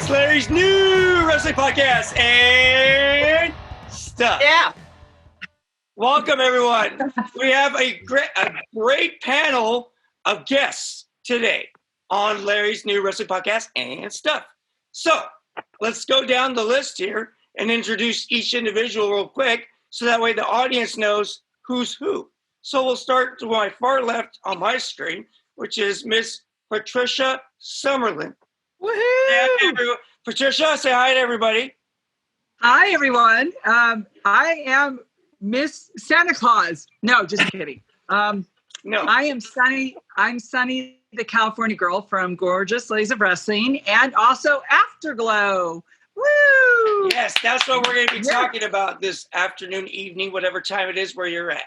It's Larry's new wrestling podcast and stuff. Yeah. Welcome, everyone. We have a great panel of guests today on Larry's new wrestling podcast and stuff. So let's go down the list here and introduce each individual real quick so that way the audience knows who's who. So we'll start to my far left on my screen, which is Miss Patricia Summerlin. Woohoo! Patricia, say hi to everybody. Hi, everyone. I am Miss Santa Claus. No, just kidding. No, I am Sunny. I'm Sunny, the California girl from Gorgeous Ladies of Wrestling, and also Afterglow. Woo! Yes, that's what we're going to be talking about this afternoon, evening, whatever time it is where you're at.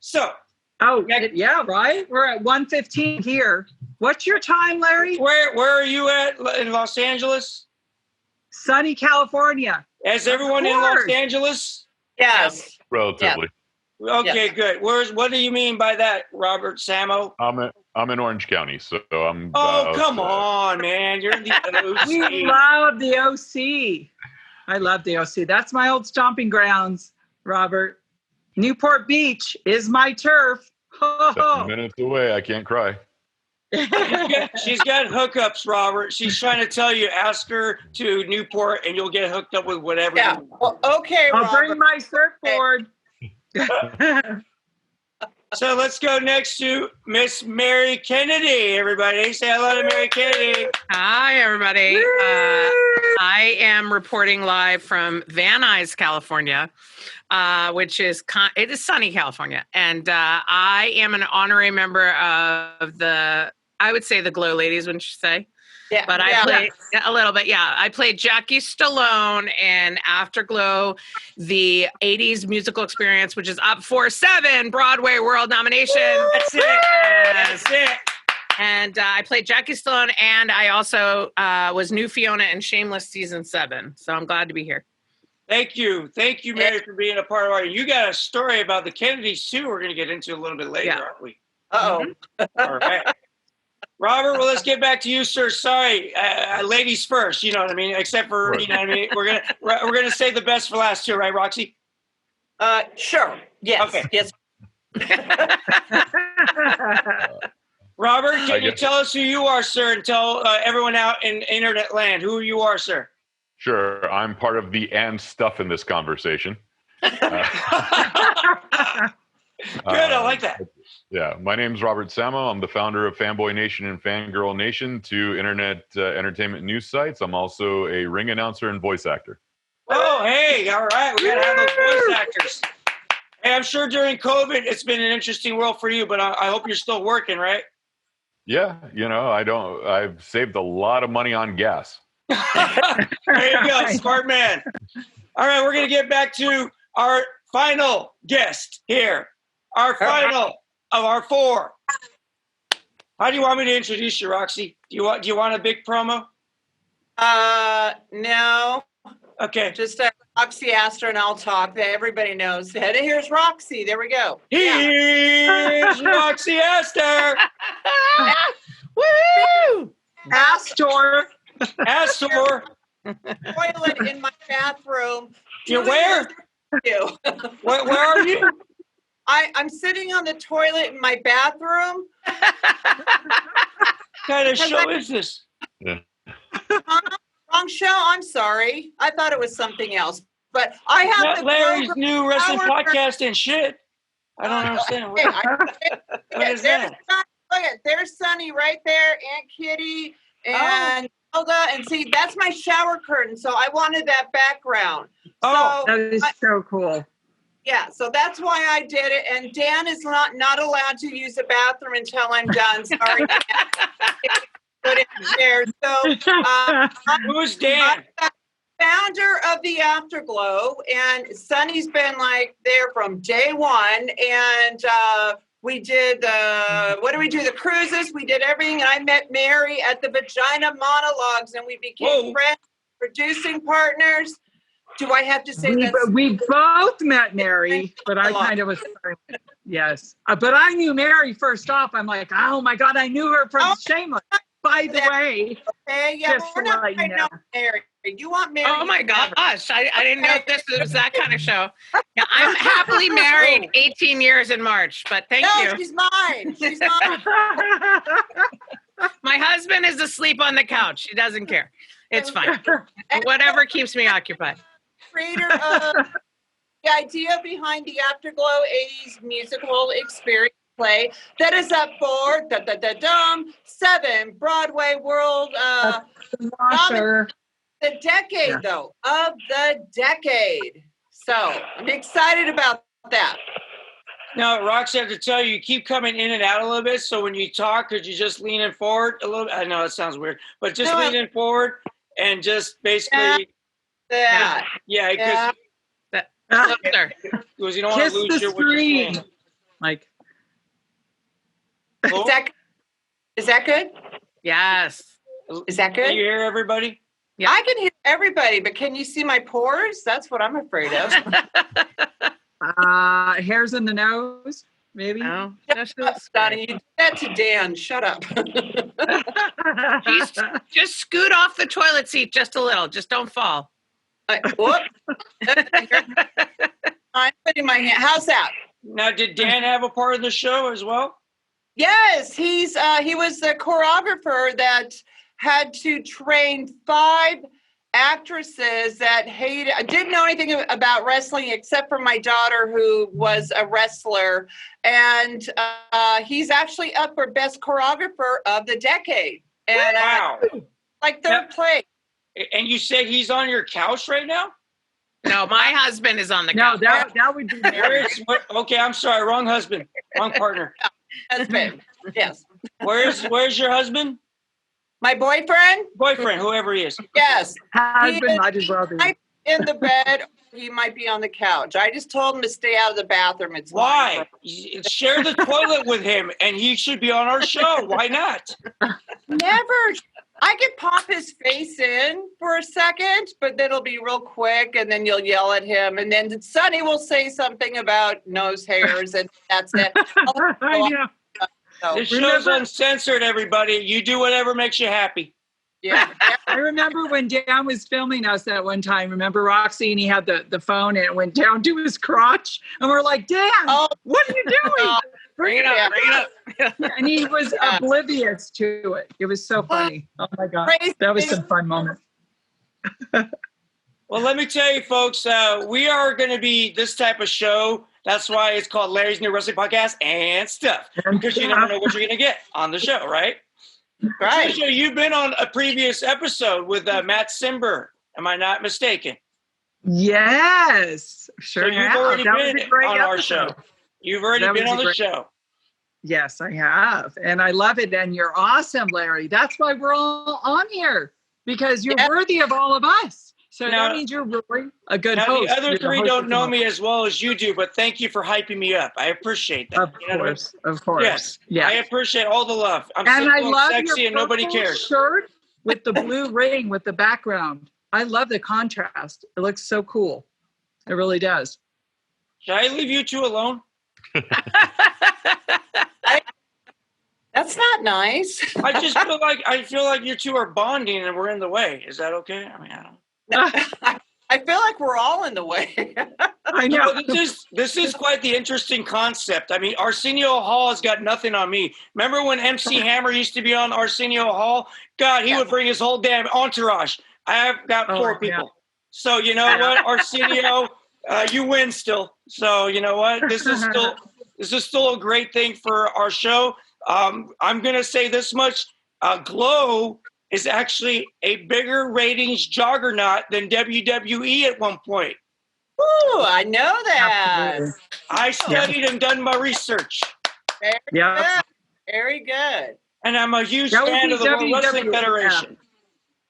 So. Oh, yeah, right? We're at 1:15 here. What's your time, Larry? Where are you at in Los Angeles? Sunny, California. Is everyone in Los Angeles? Yes. Relatively. Yeah. Okay, good. What do you mean by that, Robert Samo? I'm in Orange County, so I'm. Oh, come on, man! You're the OC. We love the OC. I love the OC. That's my old stomping grounds, Robert. Newport Beach is my turf. 7 minutes away. I can't cry. She's got hookups, Robert. She's trying to tell you, ask her to Newport, and you'll get hooked up with whatever. Yeah. Well, okay, I'll Robert. bring my surfboard. So let's go next to Miss Mary Kennedy. Everybody, say hello to Mary Kennedy. Hi, everybody. I am reporting live from Van Nuys, California, which is it is sunny California, and I am an honorary member of I would say the Glow Ladies, wouldn't you say? Yeah. But I played a little bit. Yeah, I played Jackie Stallone in Afterglow, the '80s musical experience, which is up for 7 Broadway World nominations. That's it. That's it. And I played Jackie Stallone, and I also was New Fiona in Shameless season 7. So I'm glad to be here. Thank you, Mary, for being a part of our. You got a story about the Kennedys too. We're going to get into a little bit later, aren't we? Uh-oh. All right, Robert. Well, let's get back to you, sir. Sorry, ladies first. You know what I mean. Except for Right. you know what I mean. We're gonna save the best for last too, right, Roxy? Sure. Yes. Okay. Yes. Robert, can you tell us who you are, sir, and tell everyone out in internet land who you are, sir? Sure, I'm part of the and stuff in this conversation. Good, I like that. Yeah, my name's Robert Samo. I'm the founder of Fanboy Nation and Fangirl Nation, 2 internet entertainment news sites. I'm also a ring announcer and voice actor. Oh, hey, all right. We got to have those voice actors. Hey, I'm sure during COVID, it's been an interesting world for you, but I hope you're still working, right? Yeah, I've saved a lot of money on gas. There you go, smart man. All right, we're going to get back to our final guest here. Our final of our 4. How do you want me to introduce you, Roxy? Do you want a big promo? No. Okay. Just Roxy Astor and I'll talk. Everybody knows that. Here's Roxy. There we go. Here's Roxy Astor. Woo! Astor. Toilet in my bathroom. You're where? Where are you? I'm sitting on the toilet in my bathroom. What kind of show is this? Yeah. Wrong show. I'm sorry. I thought it was something else. But I have Not the Larry's program new wrestling power- podcast and shit. I don't understand. Okay, What is there's that? Look at there's Sunny right there, Aunt Kitty, and Olga, and see that's my shower curtain. So I wanted that background. Oh. That is so cool. Yeah, so that's why I did it. And Dan is not allowed to use the bathroom until I'm done. Sorry, Dan. Put it there. So Who's Dan? I'm the founder of the Afterglow, and Sunny's been like there from day one. And we did what do we do? The cruises. We did everything. And I met Mary at the Vagina Monologues, and we became friends, producing partners. Do I have to say that? We both met Mary, but I kind of was, yes. But I knew Mary first off. I'm like, oh my God, I knew her from Shameless. By the way, Hey, yeah, just we're to not let you right know. now married. You want married? Oh my you can have her. gosh. I didn't know this was that kind of show. Yeah, I'm happily married 18 years in March, but thank No, you. she's mine. She's mine. My husband is asleep on the couch. He doesn't care. It's fine. Whatever keeps me occupied. Creator of the idea behind the Afterglow 80s musical experience play that is up for 7 Broadway World Washer. the decade though of the decade. So I'm excited about that. Now, Roxy, I have to tell you, you keep coming in and out a little bit. So when you talk, could you just lean in forward a little bit? I know it sounds weird, but just lean in forward and just basically, That. yeah, Closer. because you don't want Kiss to lose the your what you're screen. saying. Like, Cool? Is that good? Yes. Is that Can good? you hear everybody? Yeah. I can hear everybody, but can you see my pores? That's what I'm afraid of. hairs in the nose, maybe. No. Shut up, Donnie. You did that to Dan. Shut up. Just scoot off the toilet seat just a little. Just don't fall. Whoop. I'm putting my hand. How's that? Now, did Dan have a part of the show as well? Yes, he was the choreographer that had to train 5 actresses that didn't know anything about wrestling except for my daughter who was a wrestler, and he's actually up for best choreographer of the decade, and Wow. like third place. And you say he's on your couch right now? No, my husband is on the No, couch. that would be Okay, I'm sorry, wrong husband, wrong partner. Husband. Yes, Where's your husband? my boyfriend. Boyfriend, whoever he is. Yes, husband might as well be. in the bed. He might be on the couch. I just told him to stay out of the bathroom. It's Why? Share the toilet with him, and he should be on our show. Why not? Never. I could pop his face in for a second, but then it'll be real quick, and then you'll yell at him, and then Sonny will say something about nose hairs, and that's it. I know. So, This show's uncensored, everybody. You do whatever makes you happy. yeah. I remember when Dan was filming us that one time. Remember Roxy, and he had the phone, and it went down to his crotch, and we're like, Dan, what are you doing? Bring it up. Bring it up. And he was oblivious to it. It was so funny. Oh my God, that was some fun moments. Well, let me tell you, folks, we are going to be this type of show. That's why it's called Larry's New Wrestling Podcast and Stuff, because you never know what you're going to get on the show, right? Right. Patricia, you've been on a previous episode with Matt Simber. Am I not mistaken? Yes, sure. So you've have. already That was been a great on our episode. show. You've already That been was on a the great- show. Yes, I have. And I love it. And you're awesome, Larry. That's why we're all on here, because you're worthy of all of us. So Now- that means you're really a good Now, host. the other You're three host don't of know the me as well as you do, but thank you for hyping me up. I appreciate that. Of You know what I mean? course, of course. Yes. Yeah. I appreciate all the love. I'm And I simple love and sexy your and nobody purple cares. shirt with the blue ring with the background. I love the contrast. It looks so cool. It really does. Should I leave you two alone? That's not nice. I just feel like you two are bonding and we're in the way. Is that okay? I mean, I don't. I feel like we're all in the way. I know. This is quite the interesting concept. I mean, Arsenio Hall has got nothing on me. Remember when MC Hammer used to be on Arsenio Hall? God, he would bring his whole damn entourage. I have got 4 people. Yeah. So you know what, Arsenio, you win still. So you know what, this is still a great thing for our show. I'm gonna say this much: Glow is actually a bigger ratings juggernaut than WWE at one point. Ooh, I know that. Absolutely. I studied and done my research, Very Yeah. good. Very good. and I'm a huge That would fan be of the World Wrestling WWF. Federation.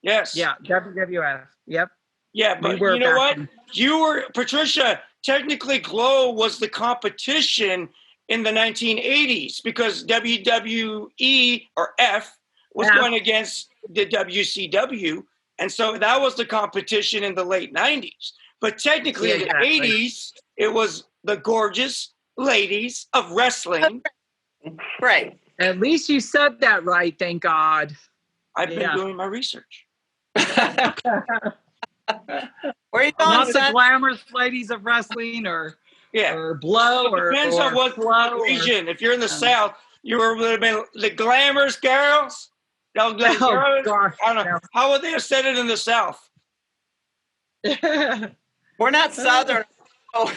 Yes. Yeah. WWF. Yep. Yeah, but were you know back what? then. You were, Patricia, technically Glow was the competition in the 1980s because WWE or F was going against the WCW. And so that was the competition in the late 90s. But technically in the 80s, it was the gorgeous ladies of wrestling. Right. At least you said that right. Thank God. I've been doing my research. Where are you going, Not the son? glamorous ladies of wrestling or blow It depends on what region. If you're in the South, you would have been the glamorous girls. Girls, gosh, I don't know. How would they have said it in the South? We're not Southern.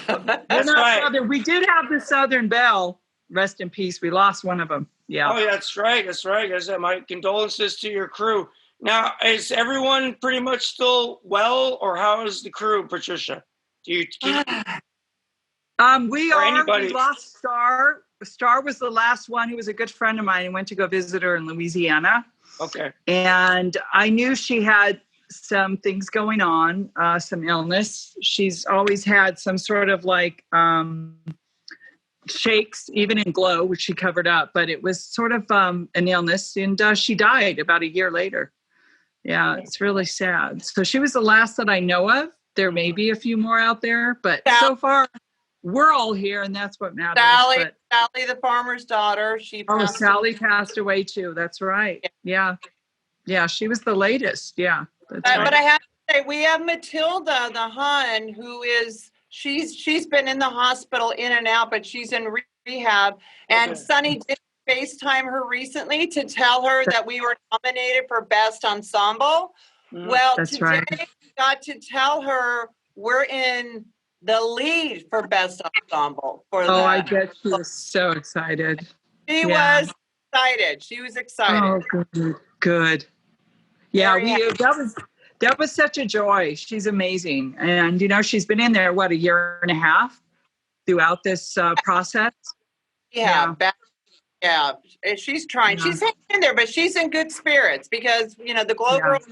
That's right. Southern. We did have the Southern Belle. Rest in peace. We lost one of them. Yeah. Oh, that's right. That's right. My condolences to your crew. Now, is everyone pretty much still well, or how is the crew, Patricia? Do you keep... We lost Star. Star was the last one who was a good friend of mine and went to go visit her in Louisiana. Okay. And I knew she had some things going on, some illness. She's always had some sort of like shakes, even in Glow, which she covered up, but it was sort of an illness, and she died about a year later. Yeah, it's really sad. So she was the last that I know of. There may be a few more out there, but so far we're all here, and that's what matters. Sally, the farmer's daughter. Sally passed away too. That's right. Yeah. She was the latest. Yeah. That's right. But I have to say, we have Matilda, the Hun, who is she's been in the hospital in and out, but she's in rehab. And Sunny did FaceTime her recently to tell her that we were nominated for Best Ensemble. Well, today we got to tell her we're in the lead for Best Ensemble. I bet she was so excited. She was excited. She was excited. Oh, good. Yeah, that was such a joy. She's amazing. And, she's been in there, a year and a half throughout this process? Yeah. She's trying. She's hanging in there, but she's in good spirits because, the Glow Girls,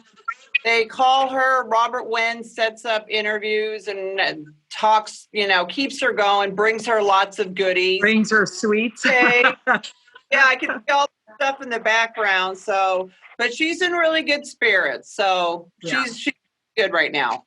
they call her. Robert Wen sets up interviews and talks, keeps her going, brings her lots of goodies. Brings her sweets. I can see all the stuff in the background. So, but she's in really good spirits. So she's good right now.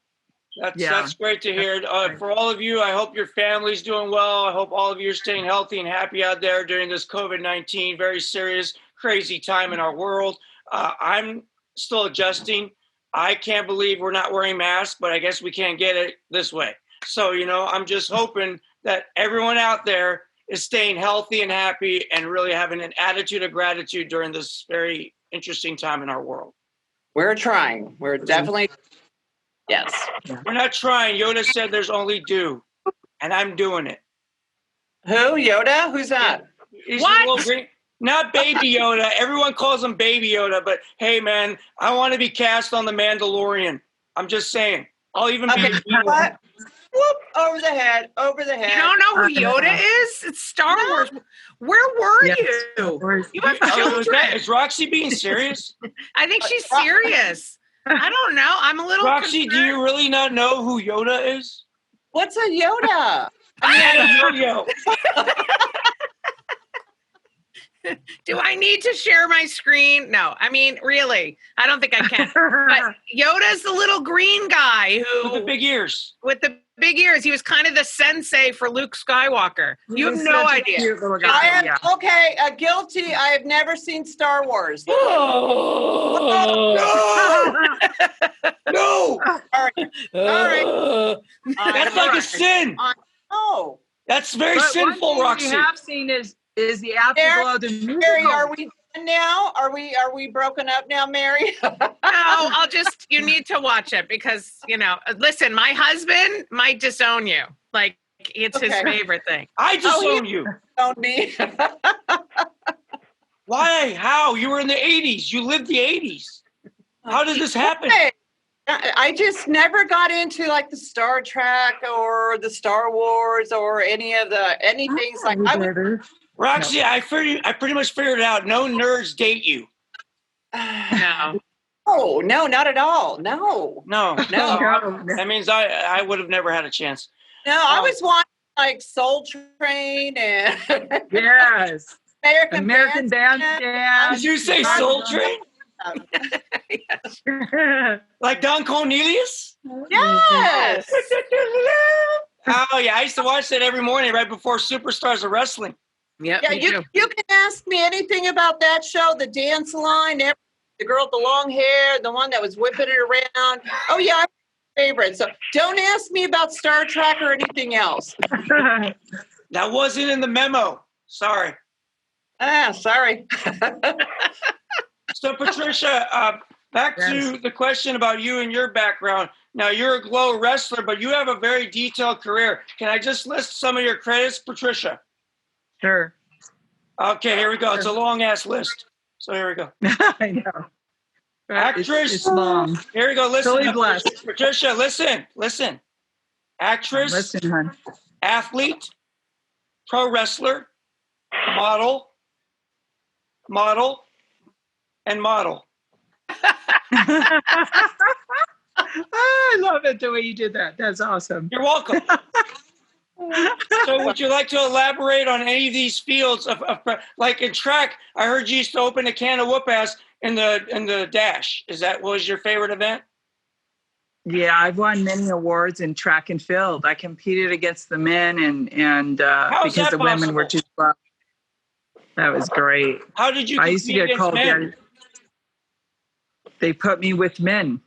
That's great to hear. For all of you, I hope your family's doing well. I hope all of you are staying healthy and happy out there during this COVID-19, very serious, crazy time in our world. I'm still adjusting. I can't believe we're not wearing masks, but I guess we can't get it this way. So, I'm just hoping that everyone out there is staying healthy and happy and really having an attitude of gratitude during this very interesting time in our world. We're trying. We're definitely... Yes. We're not trying. Yoda said there's only do, and I'm doing it. Who? Yoda? Who's that? What? Not Baby Yoda. Everyone calls him Baby Yoda, but hey, man, I want to be cast on The Mandalorian. I'm just saying. I'll even be... What? Whoop, over the head. You don't know who Yoda is? It's Star Wars. Where were you? You have children. Is Roxy being serious? I think she's serious. I don't know. I'm a little Roxy, concerned. do you really not know who Yoda is? What's a Yoda? Yo-yo. Do I need to share my screen? No. I mean, really, I don't think I can. But Yoda's the little green guy who... With the big ears. He was kind of the sensei for Luke Skywalker. You have no idea. Guilty. I have never seen Star Wars. No! Sorry. That's like a sin. No. That's very sinful, one thing Roxy. we have seen is the Afterglow, the musical. Mary, are we done now? Are we broken up now, Mary? No, you need to watch it because, listen, my husband might disown you. Like, it's his favorite thing. I disown you. Disowned me. Why? How? You were in the 80s. You lived the 80s. How did this happen? I just never got into like the Star Trek or the Star Wars or anything like that. Roxy, I pretty much figured it out. No nerds date you. No. Oh, no, not at all. No. That means I would have never had a chance. No, I was watching like Soul Train and yes, American Bandstand. Did you say Soul Train? Yes. Like Don Cornelius? Yes. Oh yeah, I used to watch that every morning right before Superstars of Wrestling. Yep, yeah, you can ask me anything about that show, the dance line, The girl with the long hair, the one that was whipping it around. Oh yeah, I'm my favorite. So don't ask me about Star Trek or anything else. That wasn't in the memo. Sorry. Sorry. So Patricia, back to the question about you and your background. Now you're a Glow wrestler, but you have a very detailed career. Can I just list some of your credits, Patricia? Sure. Okay, here we go. It's a long ass list. So here we go. I know. Actress. It's long. Here we go. Listen, Totally blessed. Patricia. Listen. Actress. Listen, hon. Athlete. Pro wrestler. Model. And model. I love it the way you did that. That's awesome. You're welcome. So would you like to elaborate on any of these fields of like in track? I heard you used to open a can of whoop ass in the dash. What was your favorite event? Yeah, I've won many awards in track and field. I competed against the men and because the women were too slow. That was great. How did you? I used to get called men? They put me with men.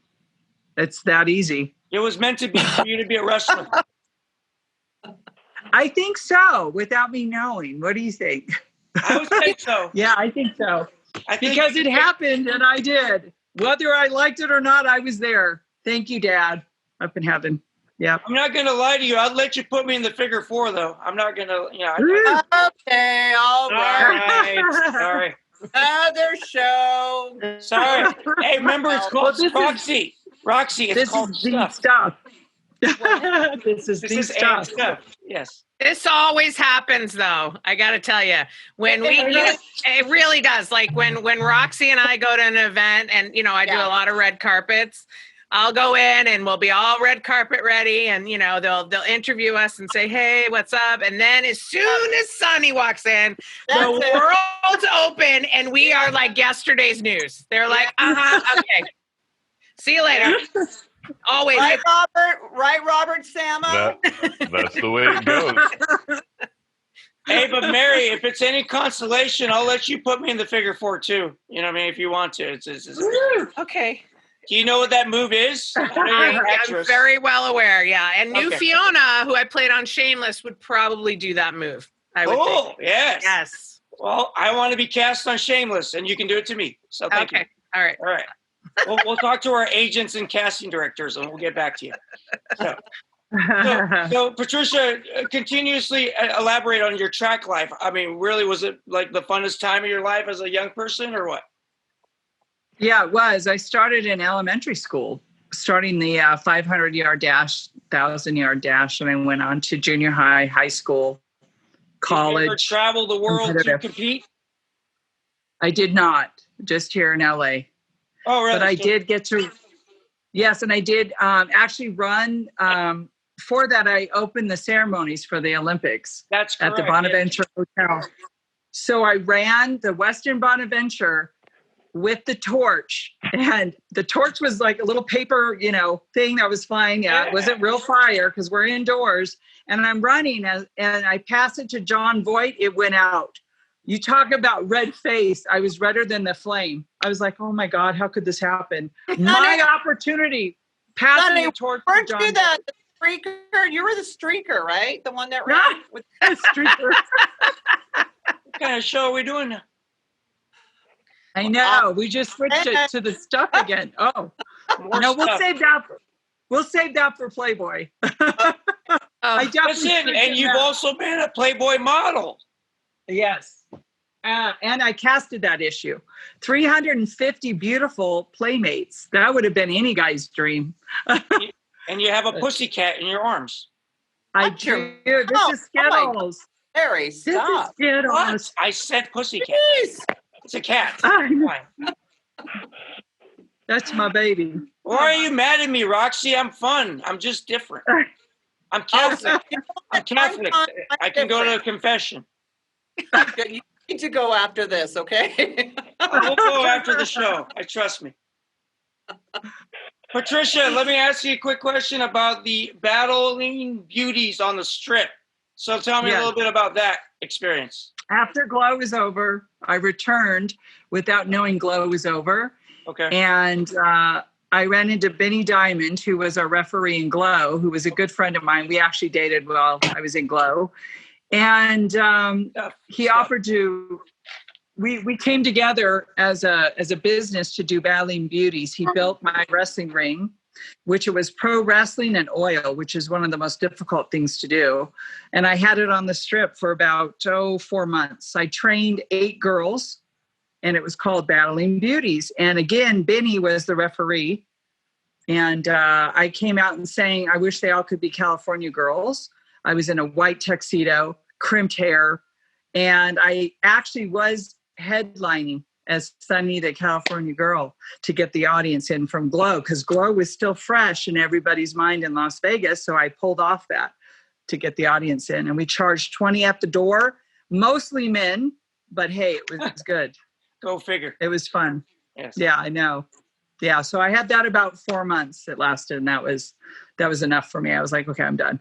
It's that easy. It was meant to be for you to be a wrestler. I think so, without me knowing. What do you think? I would think so. Yeah, I think so. Because it happened and I did. Whether I liked it or not, I was there. Thank you, Dad, up in heaven. Yeah. I'm not going to lie to you. I'd let you put me in the figure 4, though. I'm not going to, Okay, all right. Sorry. Another show. Sorry. Hey, remember, it's called Roxy. Roxy, it's called stuff. This is stuff. Yes. This always happens, though. I got to tell you, it really does. Like when Roxy and I go to an event, and I do a lot of red carpets. I'll go in and we'll be all red carpet ready, and they'll interview us and say, "Hey, what's up?" And then as soon as Sonny walks in, the world's open, and we are like yesterday's news. They're like, okay, see you later. Always. Right, Robert? Right, Robert Samo? That's the way it goes. Hey, but Mary, if it's any consolation, I'll let you put me in the figure 4 too. You know what I mean? If you want to. It's okay. Do you know what that move is? I'm very well aware, yeah. And new Fiona, who I played on Shameless, would probably do that move. I would think. Yes. Yes. Well, I want to be cast on Shameless, and you can do it to me. So thank you. All right. We'll talk to our agents and casting directors, and we'll get back to you. So Patricia, continuously elaborate on your track life. I mean, really, was it like the funnest time of your life as a young person, or what? Yeah, it was. I started in elementary school, starting the 500-yard dash, 1,000-yard dash, and I went on to junior high, high school, college. Did you ever travel the world to compete? I did not, just here in LA. Oh, really? But I did get to, yes, and I did actually run. For that, I opened the ceremonies for the Olympics. That's correct. At the Bonaventure Hotel. So I ran the Western Bonaventure with the torch, and the torch was like a little paper, thing that was flying out. It wasn't real fire because we're indoors, and I'm running and I pass it to John Voight. It went out. You talk about red face. I was redder than the flame. I was like, oh my God, how could this happen? My opportunity, passing the torch to John Voight. The streaker? You were the streaker, right? The one that ran with the streaker. What kind of show are we doing now? I know. We just switched it to the stuff again. Oh, no, we'll save that for Playboy. Listen, and you've also been a Playboy model. Yes. And I casted that issue. 350 beautiful playmates. That would have been any guy's dream. And you have a pussycat in your arms. I do. This is Skittles. Mary, stop. This is Skittles. I said pussycat. Jeez. It's a cat. That's my baby. Why are you mad at me, Roxy? I'm fun. I'm just different. I'm Catholic. I'm Catholic. I can go to a confession. You need to go after this, okay? We'll go after the show. Trust me. Patricia, let me ask you a quick question about the battling beauties on the strip. So tell me a little bit about that experience. After Glow was over, I returned without knowing Glow was over. Okay. And I ran into Benny Diamond, who was our referee in Glow, who was a good friend of mine. We actually dated while I was in Glow. And he offered to, we came together as a business to do Battling Beauties. He built my wrestling ring, which it was pro wrestling and oil, which is one of the most difficult things to do. And I had it on the strip for about, 4 months. I trained 8 girls, and it was called Battling Beauties. And again, Benny was the referee. And I came out and saying, I wish they all could be California girls. I was in a white tuxedo, crimped hair, and I actually was headlining as Sunny, the California girl, to get the audience in from Glow, because Glow was still fresh in everybody's mind in Las Vegas. So I pulled off that to get the audience in. And we charged $20 at the door, mostly men, but hey, it was good. Go figure. It was fun. Yes. Yeah, I know. Yeah, so I had that about 4 months it lasted, and that was enough for me. I was like, okay, I'm done.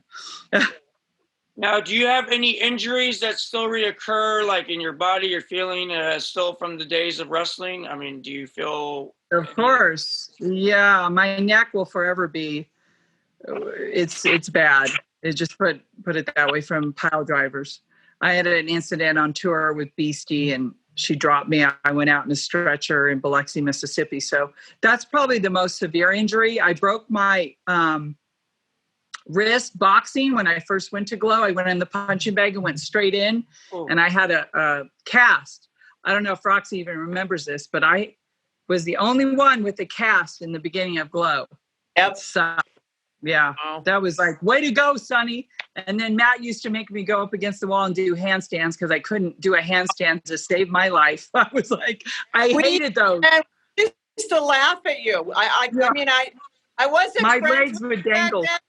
Now, do you have any injuries that still reoccur, like in your body? You're feeling still from the days of wrestling? I mean, do you feel? Of course. Yeah, my neck will forever be. It's bad. It just put it that way, from pile drivers. I had an incident on tour with Beastie, and she dropped me. I went out in a stretcher in Biloxi, Mississippi. So that's probably the most severe injury. I broke my wrist boxing when I first went to Glow. I went in the punching bag and went straight in. Oh. And I had a cast. I don't know if Roxy even remembers this, but I was the only one with the cast in the beginning of Glow. Yep. So, yeah, Wow. that was like, way to go, Sonny. And then Matt used to make me go up against the wall and do handstands because I couldn't do a handstand to save my life. I was like, I hated those. And we used to laugh at you. I mean, I wasn't My friends legs with would you back dangle. then,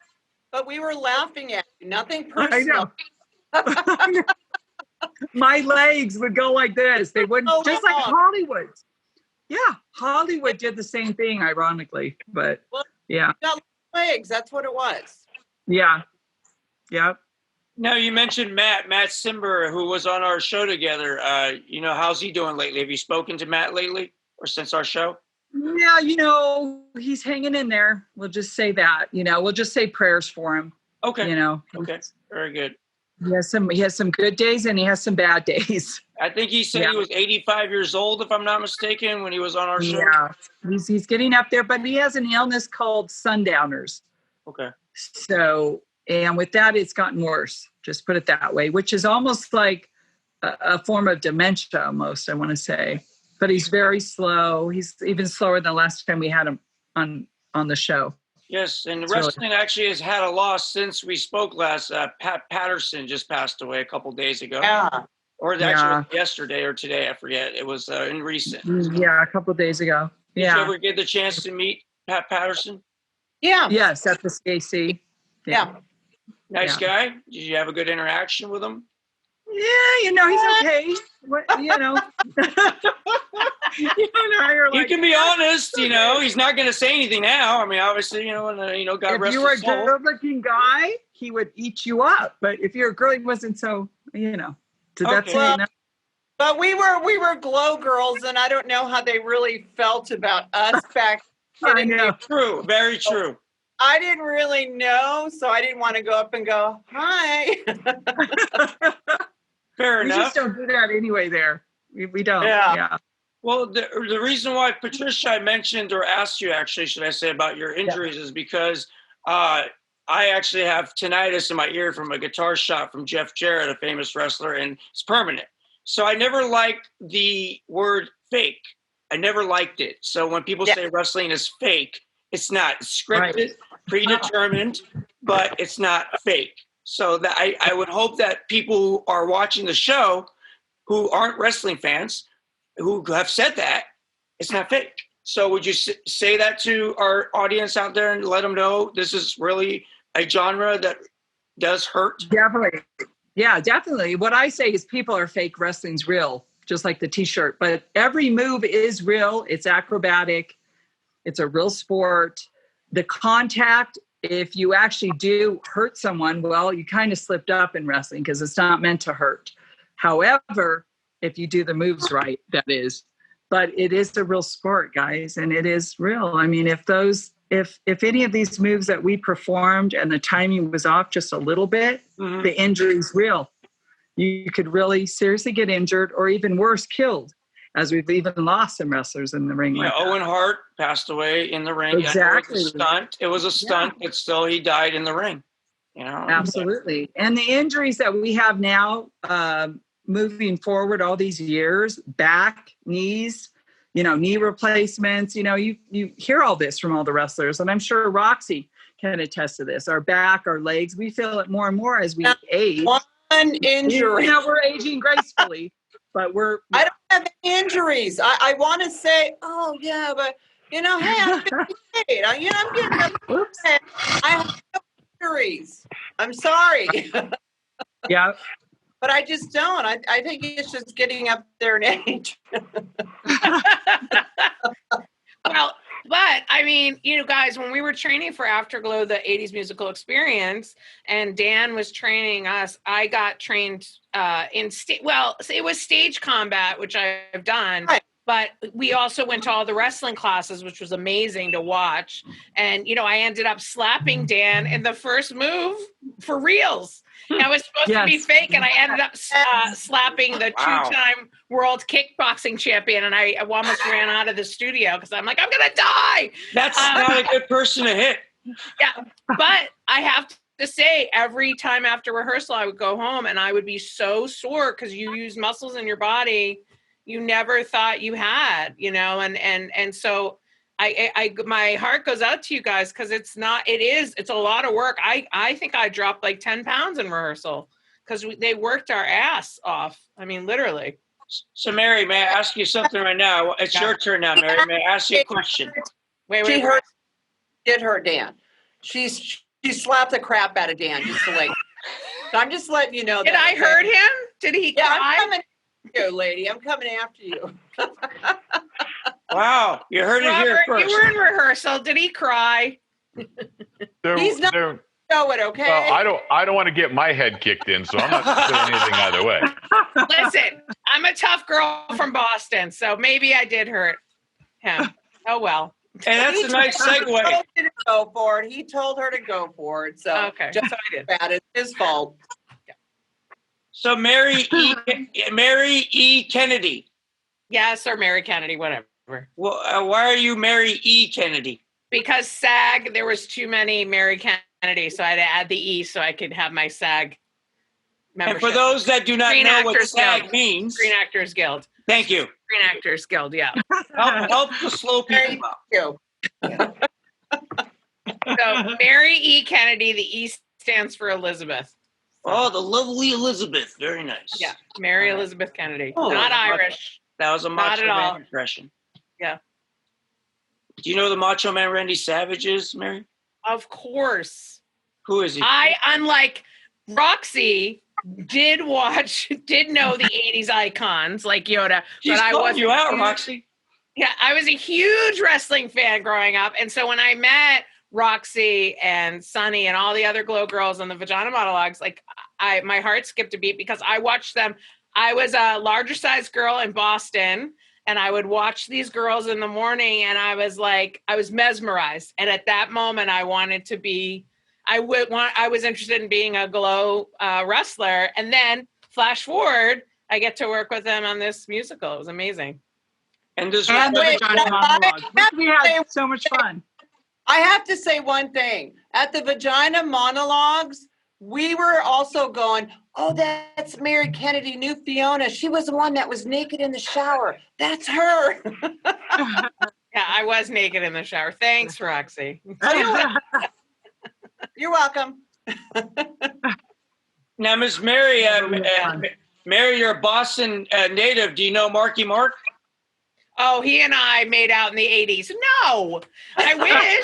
but we were laughing at you. Nothing I personal. know. My legs would go like this. They wouldn't, Oh, just like wow. Hollywood. Yeah, Hollywood did the same thing, ironically. But Well, yeah, Legs, that's what it was. yeah, yeah. Now, you mentioned Matt Simber, who was on our show together. How's he doing lately? Have you spoken to Matt lately or since our show? Yeah, he's hanging in there. We'll just say that. We'll just say prayers for him. Okay. Okay. He's- Very good. He has some good days and he has some bad days. I think he said he was 85 years old, if I'm not mistaken, when he was on our show. Yeah, he's getting up there, but he has an illness called sundowners. Okay. So, and with that, it's gotten worse. Just put it that way, which is almost like a form of dementia, almost, I want to say. But he's very slow. He's even slower than the last time we had him on the show. Yes, and It's wrestling actually has had a loss since we spoke last. Pat Patterson just passed away a couple days ago. Yeah. Or actually yesterday or today, I forget. It was in recent. Yeah, a couple of days ago. Did you Yeah. ever get the chance to meet Pat Patterson? Yeah. Yes, at the CAC. Yeah. Nice guy. Did you have a good interaction with him? Yeah, he's okay. What, You can be honest, he's not going to say anything now. I mean, obviously, God if rest you were a his soul. good-looking guy, he would eat you up. But if you're a girl, he wasn't so, So that's Okay. But we were Glow girls, and I don't know how they really felt about us back I know. True. Very true. I didn't really know, so I didn't want to go up and go, hi. Fair We enough. just don't do that anyway there. We don't. Yeah. Yeah. Well, the reason why, Patricia, I mentioned or asked you, actually, should I say, about your injuries is because I actually have tinnitus in my ear from a guitar shot from Jeff Jarrett, a famous wrestler, and it's permanent. So I never liked the word fake. I never liked it. So when people say wrestling is fake, it's not. It's scripted, predetermined, but it's not fake. So that I would hope that people who are watching the show who aren't wrestling fans, who have said that, it's not fake. So would you say that to our audience out there and let them know this is really a genre that does hurt? Definitely. Yeah, definitely. What I say is people are fake, wrestling's real, just like the t-shirt. But every move is real. It's acrobatic. It's a real sport. The contact, if you actually do hurt someone, well, you kind of slipped up in wrestling because it's not meant to hurt. However, if you do the moves right, that is, but it is a real sport, guys, and it is real. I mean, if any of these moves that we performed and the timing was off just a little bit, the injury's real. You could really seriously get injured, or even worse, killed, as we've even lost some wrestlers in the ring. Yeah, like Owen Hart passed away in the ring. Exactly. It was a stunt, but still he died in the ring. You know? Absolutely. And the injuries that we have now, moving forward all these years, back, knees, knee replacements, you hear all this from all the wrestlers. And I'm sure Roxy can attest to this. Our back, our legs, we feel it more and more as we age. One injury. We're aging gracefully, but I don't have any injuries. I want to say, oh yeah, but hey, I'm 58. I'm getting up. Oops. I have no injuries. I'm sorry. Yeah. But I just don't. I think it's just getting up there in age. Well, but I mean, guys, when we were training for Afterglow, the 80s musical experience, and Dan was training us, I got trained it was stage combat, which I've done. Right. But we also went to all the wrestling classes, which was amazing to watch. And, I ended up slapping Dan in the first move for reals. I was supposed to be fake, and I ended up slapping the two-time world kickboxing champion, and I almost ran out of the studio because I'm like, I'm going to die. That's not a good person to hit. Yeah, but I have to say, every time after rehearsal, I would go home, and I would be so sore because you use muscles in your body you never thought you had, and so I my heart goes out to you guys, because it's a lot of work. I think I dropped like 10 pounds in rehearsal because they worked our ass off. I mean, literally. So Mary, may I ask you something right now? It's your turn now, Mary. May I ask you a question? Wait. Did her Dan. She slapped the crap out of Dan just to like. So I'm just letting you know. Did I hurt him? Did he cry? I'm coming after you, lady. I'm coming after you. Wow, you heard it here first. You were in rehearsal. Did he cry? He's not show it, okay? Well, I don't want to get my head kicked in, so I'm not saying anything either way. Listen, I'm a tough girl from Boston, so maybe I did hurt him. Oh well. And that's a nice segue. He told her to go for it. He told her to go for it. So okay, just bad. It's his fault. Yeah. So Mary E. Kennedy. Yes, or Mary Kennedy, whatever. Well, why are you Mary E. Kennedy? Because SAG, there was too many Mary Kennedy, so I had to add the E so I could have my SAG membership. And for those that do not know what SAG Guild. means. Screen Actors Guild. Thank you. Screen Actors Guild, yeah. Help the slow people up. So Mary E. Kennedy, the E stands for Elizabeth. Oh, the lovely Elizabeth. Very nice. Yeah, Mary Elizabeth Kennedy. Oh, not Irish. That was a Macho Man impression. Yeah. Do you know the Macho Man Randy Savage is, Mary? Of course. Who is he? I, unlike Roxy, did know the 80s icons like Yoda. She's calling you out, Roxy. Yeah, I was a huge wrestling fan growing up. And so when I met Roxy and Sunny and all the other Glow girls on the Vagina monologues, like my heart skipped a beat because I watched them. I was a larger size girl in Boston, and I would watch these girls in the morning, and I was mesmerized. And at that moment, I was interested in being a Glow wrestler. And then flash forward, I get to work with them on this musical. It was amazing. And this we had so much fun. I have to say one thing. At the Vagina monologues, we were also going, oh, that's Mary Kennedy, new Fiona. She was the one that was naked in the shower. That's her. Yeah, I was naked in the shower. Thanks, Roxy. You're welcome. Now, Miss Mary, Mary, you're a Boston native. Do you know Marky Mark? Oh, he and I made out in the 80s. No, I wish.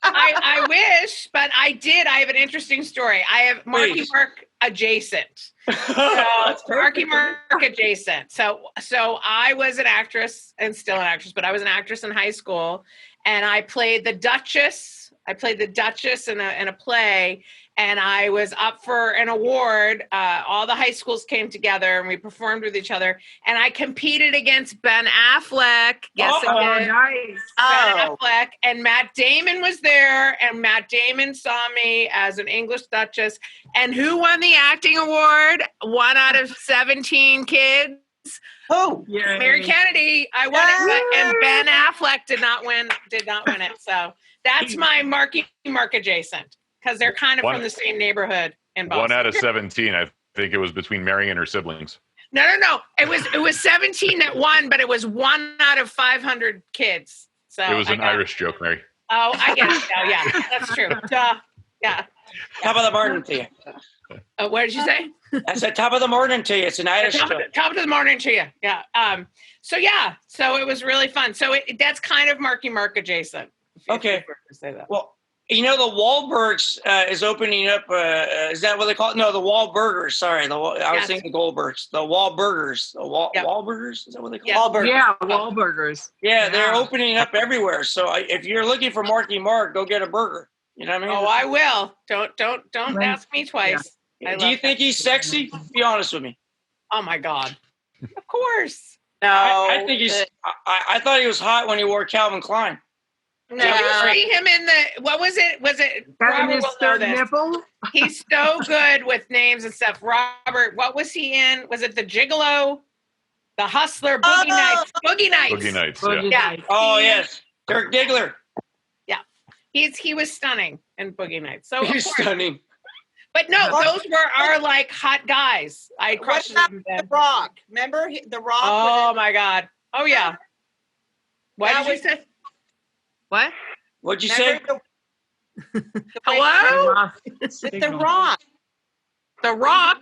I wish, but I did. I have an interesting story. I have Marky Mark adjacent. So Marky Mark adjacent. So I was an actress and still an actress, but I was an actress in high school, and I played the Duchess I played the Duchess in a play, and I was up for an award. All the high schools came together, and we performed with each other. And I competed against Ben Affleck. Yes, Oh, I did. nice. Ben Oh, Affleck, and Matt Damon was there, and Matt Damon saw me as an English Duchess. And who won the acting award? 1 out of 17 kids. oh, Yay. Mary Kennedy. I won it, and Ben Affleck did not win it. So that's my Marky Mark adjacent, because they're kind of from the same neighborhood in Boston. 1 out of 17. I think it was between Mary and her siblings. No. It was 17 that won, but it was 1 out of 500 kids. So It was an Irish joke, Mary. Oh, I get it now. Yeah, that's true. Duh. Yeah. Top of the morning to you. What did you say? I said top of the morning to you. It's an Irish Top joke. of the morning to you. Yeah. So it was really fun. So that's kind of Marky Mark adjacent. Okay. If you were to say that. Well, you know, the Wahlbergs is opening up. Is that what they call it? No, the Wahlburgers. Sorry, I was Yes. thinking Goldbergs. The Wahlburgers. Yep. Wahlburgers? Is that what they call Yeah. it? Wahlberg. Yeah, Wahlburgers. Yeah, they're Yeah. opening up everywhere. So if you're looking for Marky Mark, go get a burger. You know what I mean? Oh, I will. Don't Right. ask me twice. I Do you love think he's sexy? Be honest with me. Oh my God. Of course. No, I think he's. I thought he was hot when he wore Calvin Klein. Did you see him in the, what was it? Was it, Having Robert his will know third this. nipple. He's so good with names and stuff. Robert, what was he in? Was it The Gigolo? The Hustler? Boogie Nights? Boogie Nights. Boogie Nights. Boogie Yeah. Nights. Oh yes, Dirk Diggler. He was stunning in Boogie Nights. So, of He's course. stunning. But no, those were our like hot guys. I what crushed about them The then. Rock? Remember The Rock? Oh my God. Oh yeah. What That did you was- say? What? What'd you say? Remember Hello? With The Rock. The Rock?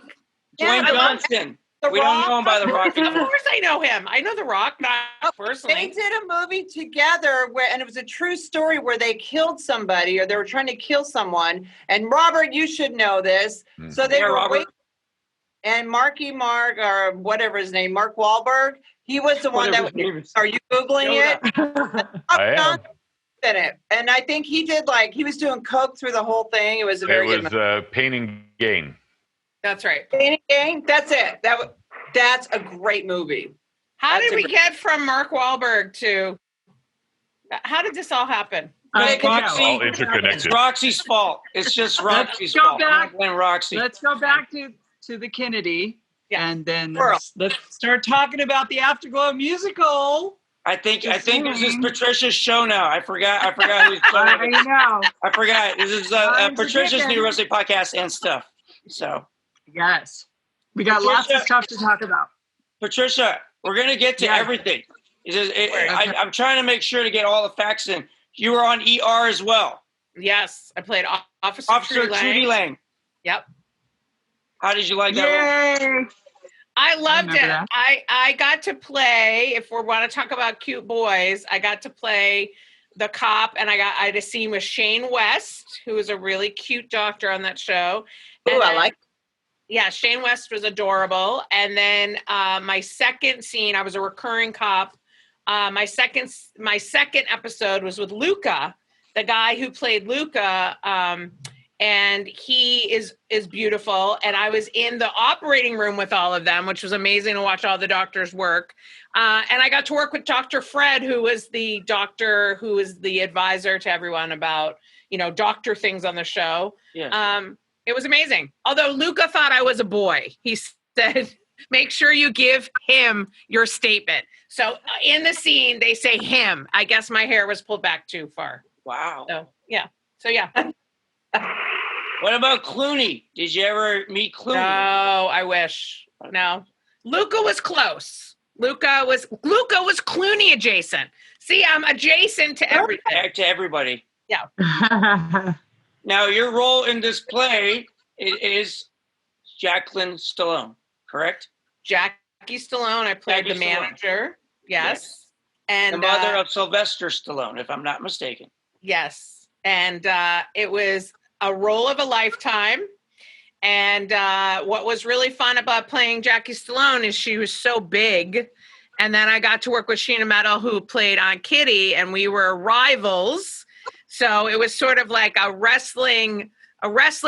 Dwayne Yeah, Johnson. The We don't know him by The Rock Of anymore. course I know him. I know The Rock, not They personally. did a movie together and it was a true story where they killed somebody or they were trying to kill someone. And Robert, you should know this. Mhm. So they Yeah, were Robert. waiting. And Marky Mark or whatever his name, Mark Wahlberg, he was the one Whatever that. his name is. Are you googling it? I am. In it, and I think he did he was doing coke through the whole thing. It was a It very was good Pain and Gain. That's right. movie. That's it. That's a great movie. How That's did a we great- get from Mark Wahlberg to, how did this all happen? Roxy, All it's interconnected. Roxy's fault. It's just Roxy's go fault. I'm back. not blaming Roxy. Let's go back to the Kennedy. Yeah. And then Sure. let's start talking about the Afterglow musical. I think Just this is saying. Patricia's show now. I forgot who's I know. I forgot. This is Time's Patricia's a-ticking. new wrestling podcast and stuff. So, Yes. We got lots of Patricia- stuff to talk about. Patricia, we're gonna get to Yeah. everything. Okay. I'm trying to make sure to get all the facts in. You were on ER as well. Yes, I played Officer Officer Trudy Trudy Lang. Lang. Yep. How did you like that? Yay! I loved it. remember that. I got to play, if we want to talk about cute boys, I got to play the cop, and I had a scene with Shane West, who was a really cute doctor on that show. Ooh, And I then- like. Yeah, Shane West was adorable. And then my second scene, I was a recurring cop. My second episode was with Luca, the guy who played Luca, and he is beautiful. And I was in the operating room with all of them, which was amazing to watch all the doctors work. And I got to work with Dr. Fred, who was the doctor who is the advisor to everyone about, doctor things on the show. Yeah. It was amazing. Although Luca thought I was a boy. He said, make sure you give him your statement. So in the scene, they say him. I guess my hair was pulled back too far. Wow. So yeah. What about Clooney? Did you ever meet Clooney? No, I wish. No. Luca was close. Luca was Clooney adjacent. See, I'm adjacent to everything. To everybody. Yeah. Now, your role in this play is Jacqueline Stallone, correct? Jackie Stallone, I played Jackie the Stallone. manager. Yes. Yes. And The mother of Sylvester Stallone, if I'm not mistaken. yes. And it was a role of a lifetime. And what was really fun about playing Jackie Stallone is she was so big. And then I got to work with Sheena Metal, who played Aunt Kitty, and we were rivals. So it was sort of like a wrestling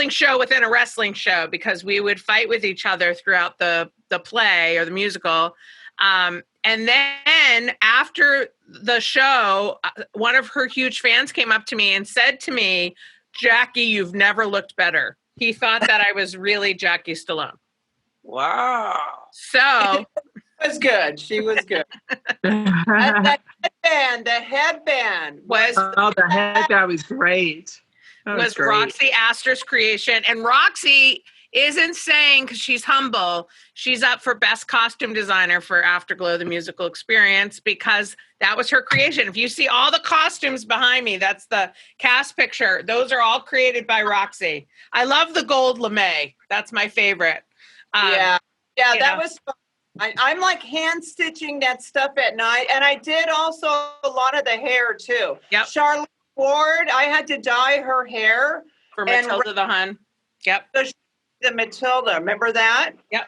show within a wrestling show, because we would fight with each other throughout the play or the musical. And then after the show, one of her huge fans came up to me and said to me, "Jackie, you've never looked better." He thought that I was really Jackie Stallone. Wow. So was good. She was good. The headband was the headband was great. That was great. Roxy Astor's creation. And Roxy isn't saying, because she's humble, she's up for best costume designer for Afterglow, the musical experience, because that was her creation. If you see all the costumes behind me, that's the cast picture. Those are all created by Roxy. I love the gold lame. That's my favorite. Yeah, that was fun. I'm like hand stitching that stuff at night. And I did also a lot of the hair too. Yep. Charlotte Ward, I had to dye her hair. For Matilda the Hun. Yep. The Matilda, remember that? Yep.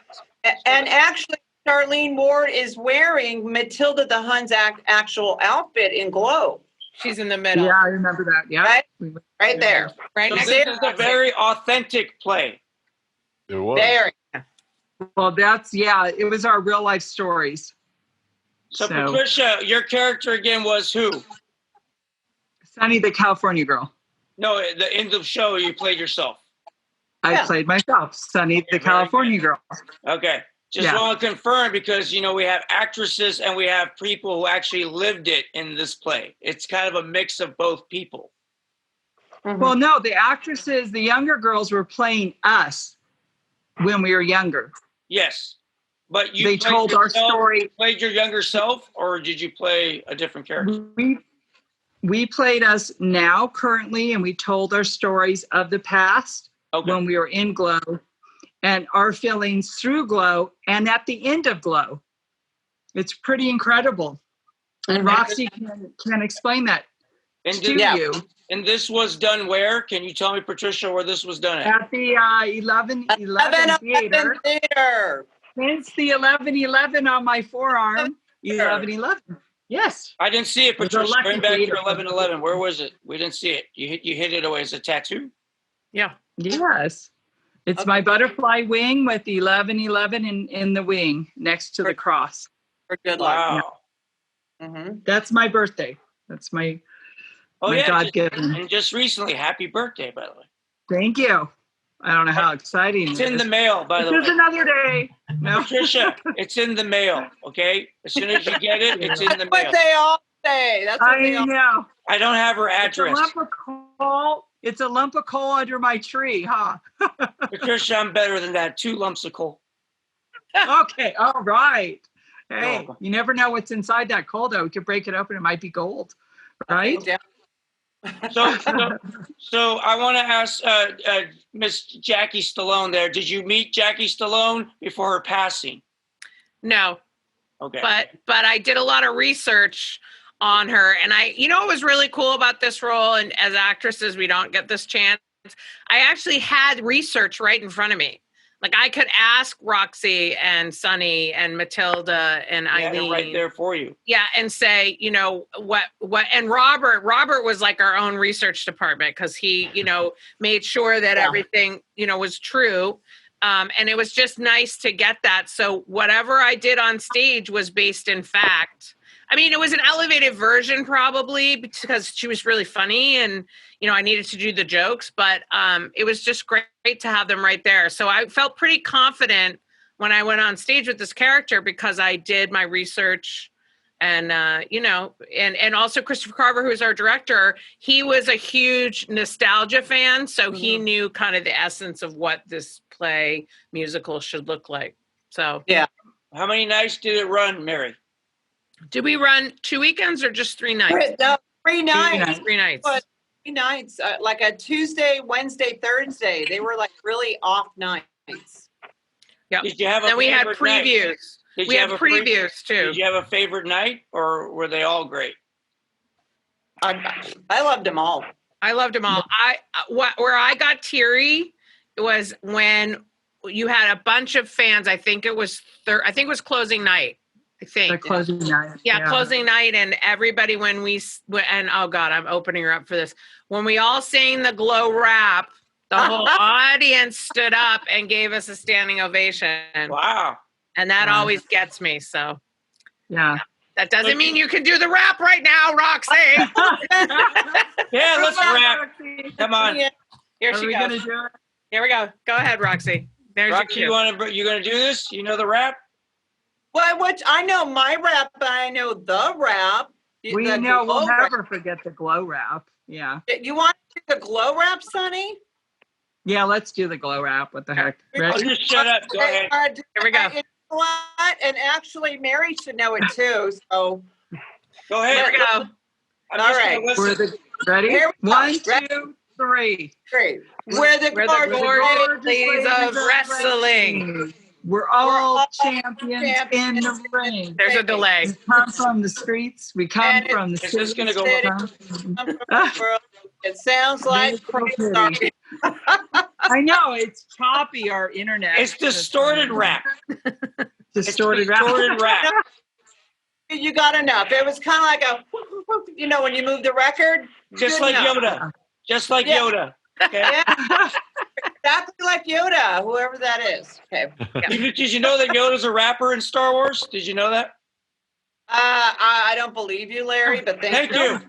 And actually, Charlene Ward is wearing Matilda the Hun's actual outfit in Glow. She's in the middle. Yeah, I remember that. Yeah. Right there. Right So next this to is a very authentic play. It was. Very. Well, it was our real life stories. So Patricia, your character again was who? Sunny, the California girl. No, in the show you played yourself. I played myself, Sunny, the California girl. Okay. Just want to confirm, because, we have actresses and we have people who actually lived it in this play. It's kind of a mix of both people. Mm-hmm. Well, no, the actresses, the younger girls were playing us when we were younger. Yes. But they told our story. You played your younger self, or did you play a different character? We played us now, currently, and we told our stories of the past when we were in Glow, and our feelings through Glow and at the end of Glow. It's pretty incredible. And Roxy can explain that to you. And this was done where? Can you tell me, Patricia, where this was done at? At the 11 Theater. Hence the 11/11 on my forearm. 11/11. Yes. I didn't see it, Patricia. Bring back your 11/11. Where was it? We didn't see it. You hit it away as a tattoo? Yeah. Yes. It's my butterfly wing with the 11/11 in the wing next to the cross. For good luck. Wow. Mm-hmm. That's my birthday. That's my God-given. And just recently, happy birthday, by the way. Thank you. I don't know how exciting it's in the mail, by the way. It's another day. No. Patricia, it's in the mail, okay? As soon as you get it, it's in the mail. That's what they all say. That's what they all know. I don't have her address. It's a lump of coal under my tree, huh? Patricia, I'm better than that. 2 lumps of coal. Okay, all right. Hey, you never know what's inside that coal, though. We could break it open. It might be gold, right? Yeah. So I want to ask Miss Jackie Stallone there. Did you meet Jackie Stallone before her passing? No. Okay. But I did a lot of research on her, and what was really cool about this role, and as actresses, we don't get this chance. I actually had research right in front of me. Like, I could ask Roxy and Sunny and Matilda and Eileen right there for you. Yeah, and say, what, and Robert was like our own research department, because he, made sure that everything, was true. And it was just nice to get that. So whatever I did on stage was based in fact. I mean, it was an elevated version probably, because she was really funny and, I needed to do the jokes, but it was just great to have them right there. So I felt pretty confident when I went on stage with this character, because I did my research and, and also Christopher Carver, who is our director, he was a huge nostalgia fan. So he knew kind of the essence of what this play musical should look like. So, yeah. How many nights did it run, Mary? Did we run 2 weekends or just 3 nights? No, 3 nights. 3 nights. 3 nights, like a Tuesday, Wednesday, Thursday. They were like really off nights. Yeah. Did you have a Then we had favorite previews. night? We had previews too. Did you have a favorite night, or were they all great? I loved them all. I loved them all. Where I got teary was when you had a bunch of fans. I think it was closing night. I think. The closing night. Yeah, closing night, and everybody and oh God, I'm opening her up for this. When we all sang the Glow rap, the whole audience stood up and gave us a standing ovation. Wow. And that always gets me. So Yeah. that doesn't mean you can do the rap right now, Roxy. Yeah, let's rap. Come on. Here Are she we goes. gonna do it? Here we go. Go ahead, Roxy. There's Roxy, your cue. you gonna do this? You know the rap? Well, which I know my rap, but I know the rap. We the know we'll glow rap. never forget the glow wrap. Yeah. You want to do the glow rap, Sonny? Yeah, let's do the glow wrap. What the heck? I'll Ready? just shut up. Go ahead. Here we go. You know what? And actually, Mary should know it too. So Go Here ahead. we go. I'm All just right. gonna listen. Ready? Here we go. 1, Ready? 2, 3. great. We're the gorgeous gorgeous ladies of wrestling. We're all all champions in the ring. There's a delay. We come from the streets. We come And from the Is this city. gonna go? It sounds like Sorry. I know it's choppy. Our internet. It's distorted rap. Distorted rap. Distorted rap. you got enough. It was kind of like a, when you move the record. Just good like enough. Yoda. Just like Yeah. Yoda. Okay. Yeah, exactly like Yoda, whoever that is. Okay. Did you know that Yoda's a rapper in Star Wars? Did you know that? I don't believe you, Larry, but Thank you.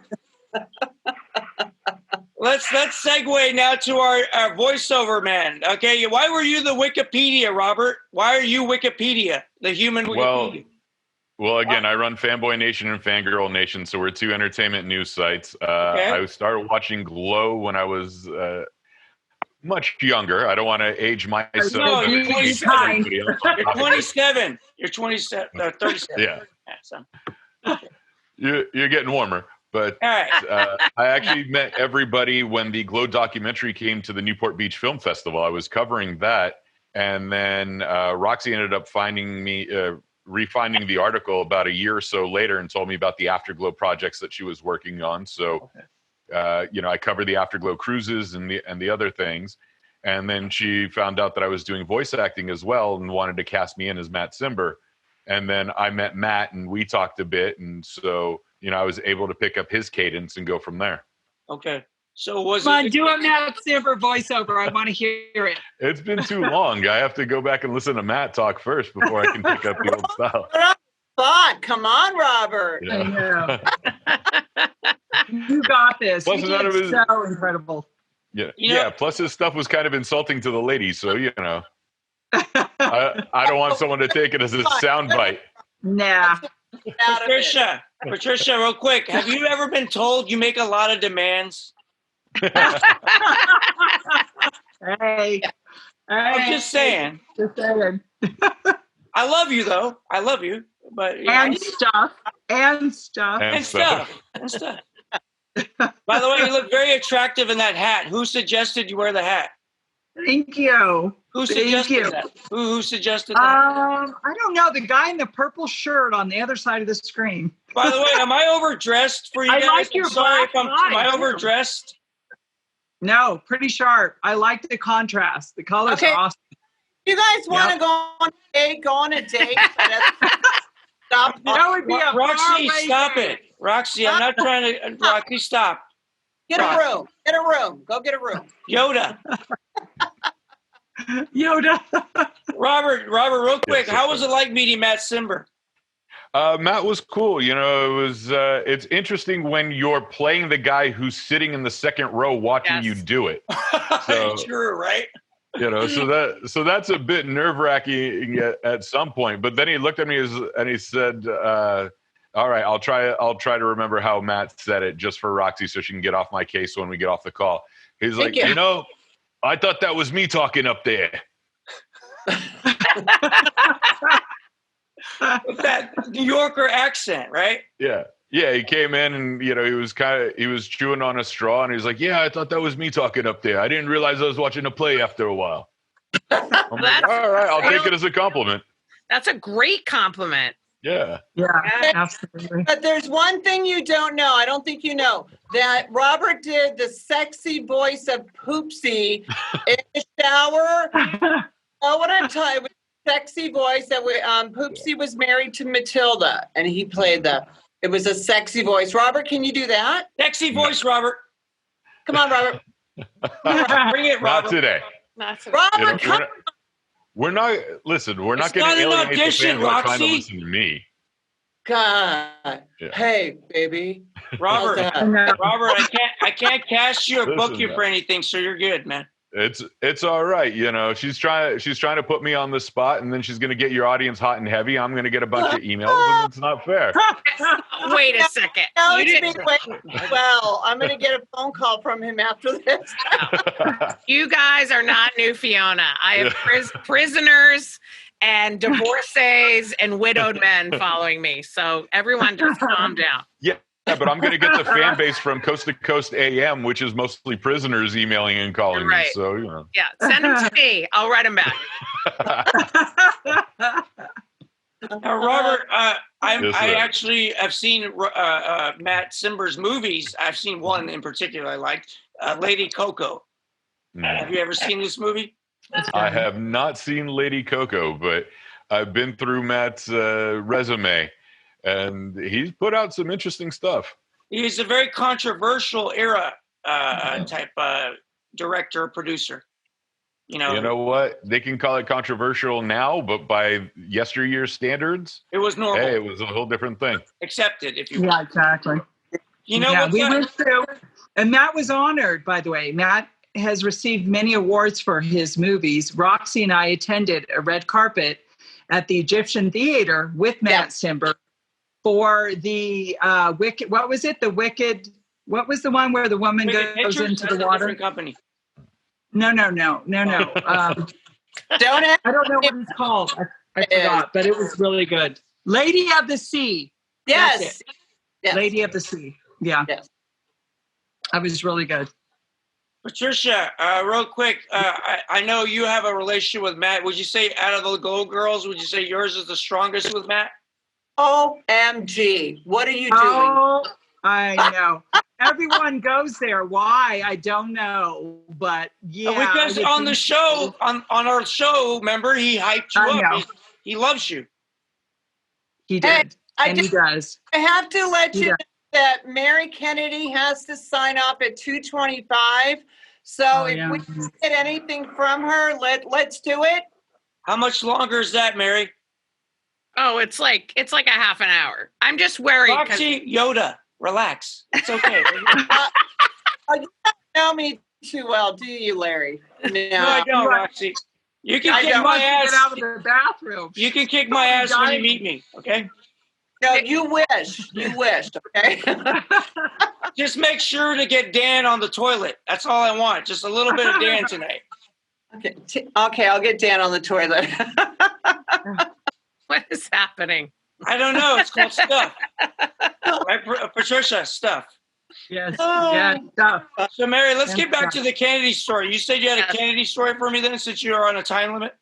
Let's segue now to our voiceover man. Okay, why were you the Wikipedia, Robert? Why are you Wikipedia, the human Wikipedia? Well, again, I run Fanboy Nation and Fangirl Nation, so we're two entertainment news sites. Okay. I started watching Glow when I was much younger. I don't want to age myself. No, you're and age 27. anybody else. You're 27. You're 27. 37. Yeah. So, You're getting warmer. But all right. I actually met everybody when the Glow documentary came to the Newport Beach Film Festival. I was covering that, and then Roxy ended up finding me, refinding the article about a year or so later, and told me about the Afterglow projects that she was working on. So, I covered the Afterglow cruises and the other things, and then she found out that I was doing voice acting as well, and wanted to cast me in as Matt Cimber. And then I met Matt, and we talked a bit, and so. I was able to pick up his cadence and go from there. Okay. So Come on, do a Matt Cimber voiceover. I want to hear it. It's been too long. I have to go back and listen to Matt talk first before I can pick up the old style. Thought, come on, Robert. Yeah. I know. You got this. Plus, You none did of his- so incredible. Yeah. You know- Yeah. Plus, his stuff was kind of insulting to the ladies, so I don't want someone to take it as a soundbite. Nah. Out of it. Patricia, real quick. Have you ever been told you make a lot of demands? Hey. I'm just saying. Just saying. I love you, though. I love you. But And stuff. And stuff. and stuff. By the way, you look very attractive in that hat. Who suggested you wear the hat? Thank you. Who Thank suggested you. that? Who suggested that? I don't know. The guy in the purple shirt on the other side of the screen. By the way, am I overdressed for you I guys? like your I'm sorry black if am I eye. overdressed? No, pretty sharp. I like the contrast. The color's Okay. awesome. You guys want to go on a date? Stop. That would be a Roxy, faraway stop date. it. Roxy, I'm not trying to. Roxy, stop. Get a room. Get a room. Go get a room. Yoda. Yoda. Robert, real quick. Yes, How was it like meeting Matt Cimber? Matt was cool. It's interesting when you're playing the guy who's sitting in the second row watching you do it. So- True, right? So that's a bit nerve-wracking at some point. But then he looked at me and he said, all right, I'll try to remember how Matt said it just for Roxy so she can get off my case when we get off the call. He's like, Thank you. I thought that was me talking up there. With that New Yorker accent, right? Yeah. Yeah, he came in and he was chewing on a straw and he's like, "Yeah, I thought that was me talking up there. I didn't realize I was watching a play after a while." I'm like, all right, I'll take it as a compliment. That's a great compliment. Yeah. Yeah, absolutely. But there's one thing you don't know. I don't think you know that Robert did the sexy voice of Poopsie in the shower. Oh, what I'm telling you, sexy voice that Poopsie was married to Matilda, and he played it was a sexy voice. Robert, can you do that? Sexy voice, Robert. Come on, Robert. Bring it, Not Robert. today. Not so Robert, come We're not. Listen, we're not It's going to not an alienate the audition, fans by trying to Roxy. listen to me. God. Yeah. Hey, baby. Robert, How's that? Robert, I can't cast you or book Listen, you man. for anything, so you're good, man. It's all right. You know, she's trying to put me on the spot, and then she's going to get your audience hot and heavy. I'm going to get a bunch of emails, and it's not fair. Wait a second. No, You it's didn't- me. Well, I'm going to get a phone call from him after this. You guys are not new Fiona. I have prisoners and divorcees and widowed men following me. So everyone just calm down. Yeah, but I'm going to get the fan base from Coast to Coast AM, which is mostly prisoners emailing and calling Right. me. So, you know. Yeah, send them to me. I'll write them back. Robert, Yes, I sir. actually have seen Matt Simber's movies. I've seen one in particular I liked, Lady Coco. Have you ever seen this movie? I have not seen Lady Coco, but I've been through Matt's resume, and he's put out some interesting stuff. He's a very controversial era type director, producer. You know what? They can call it controversial now, but by yesteryear's standards, it was normal, hey, it was a whole different thing. accepted, if you will. Yeah, exactly. You know yeah, what's we that- went through, and Matt was honored, by the way. Matt has received many awards for his movies. Roxy and I attended a red carpet at the Egyptian Theater with Matt Simber for the Wicked. What was it? The Wicked. What was the one where the woman Wicked goes Pictures? into That's the a water? different company. No. Don't I don't know what it's called. I forgot, but it was really good. Lady of the Sea. Yes. That's it. Yes. Lady of the Sea. Yeah. Yes. That was really good. Patricia, real quick, I know you have a relationship with Matt. Would you say out of the Gold Girls, would you say yours is the strongest with Matt? OMG. What are you doing? Oh, I know. Everyone goes there. Why? I don't know. But yeah. Because on the show, on our show, remember, he hyped you I up. know. He loves you. He did. Hey, and he does. I have to let He you know does. that Mary Kennedy has to sign up at 2:25. So Oh, if yeah. we can get anything from her, let's do it. How much longer is that, Mary? Oh, it's like a half an hour. I'm just worried. 'Cause- Roxy, Yoda, relax. It's okay. You don't know me too well, do you, Larry? No, I don't, Roxy. You can I kick don't my Wants to ass. get out of the bathroom. You can kick my ass when you meet me, okay? No, you wish. You wished, okay? Just make sure to get Dan on the toilet. That's all I want. Just a little bit of Dan tonight. Okay, I'll get Dan on the toilet. What is happening? I don't know. It's called stuff. Right, Patricia, stuff. Yes. Oh. Yeah. Stuff. So, Mary, let's get back to the Kennedy story. You said you had a Kennedy story for me then, since you are on a time limit?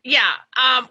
Yeah.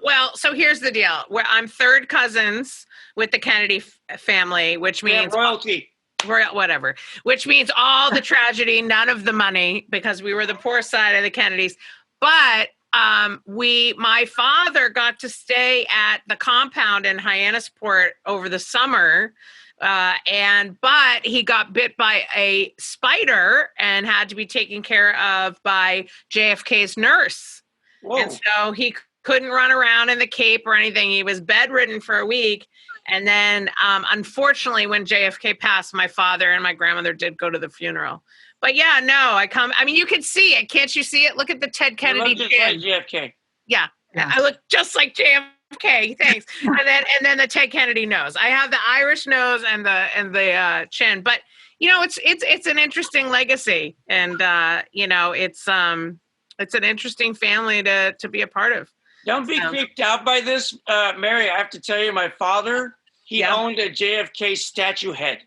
Well, so here's the deal. I'm third cousins with the Kennedy family, which Yeah, means royalty. whatever, which means all the tragedy, none of the money, because we were the poor side of the Kennedys. But my father got to stay at the compound in Hyannisport over the summer. But he got bit by a spider and had to be taken care of by JFK's nurse. Whoa. And so he couldn't run around in the Cape or anything. He was bedridden for a week. And then, unfortunately, when JFK passed, my father and my grandmother did go to the funeral. But yeah, no, you can see it. Can't you see it? Look at the Ted Kennedy You look chin. just like JFK. Yeah. Yeah. I look just like JFK. Thanks. and then the Ted Kennedy nose. I have the Irish nose and the chin. But it's an interesting legacy, and it's an interesting family to be a part of. Don't be creeped out by this, Mary. I have to tell you, my father, he owned a JFK statue head.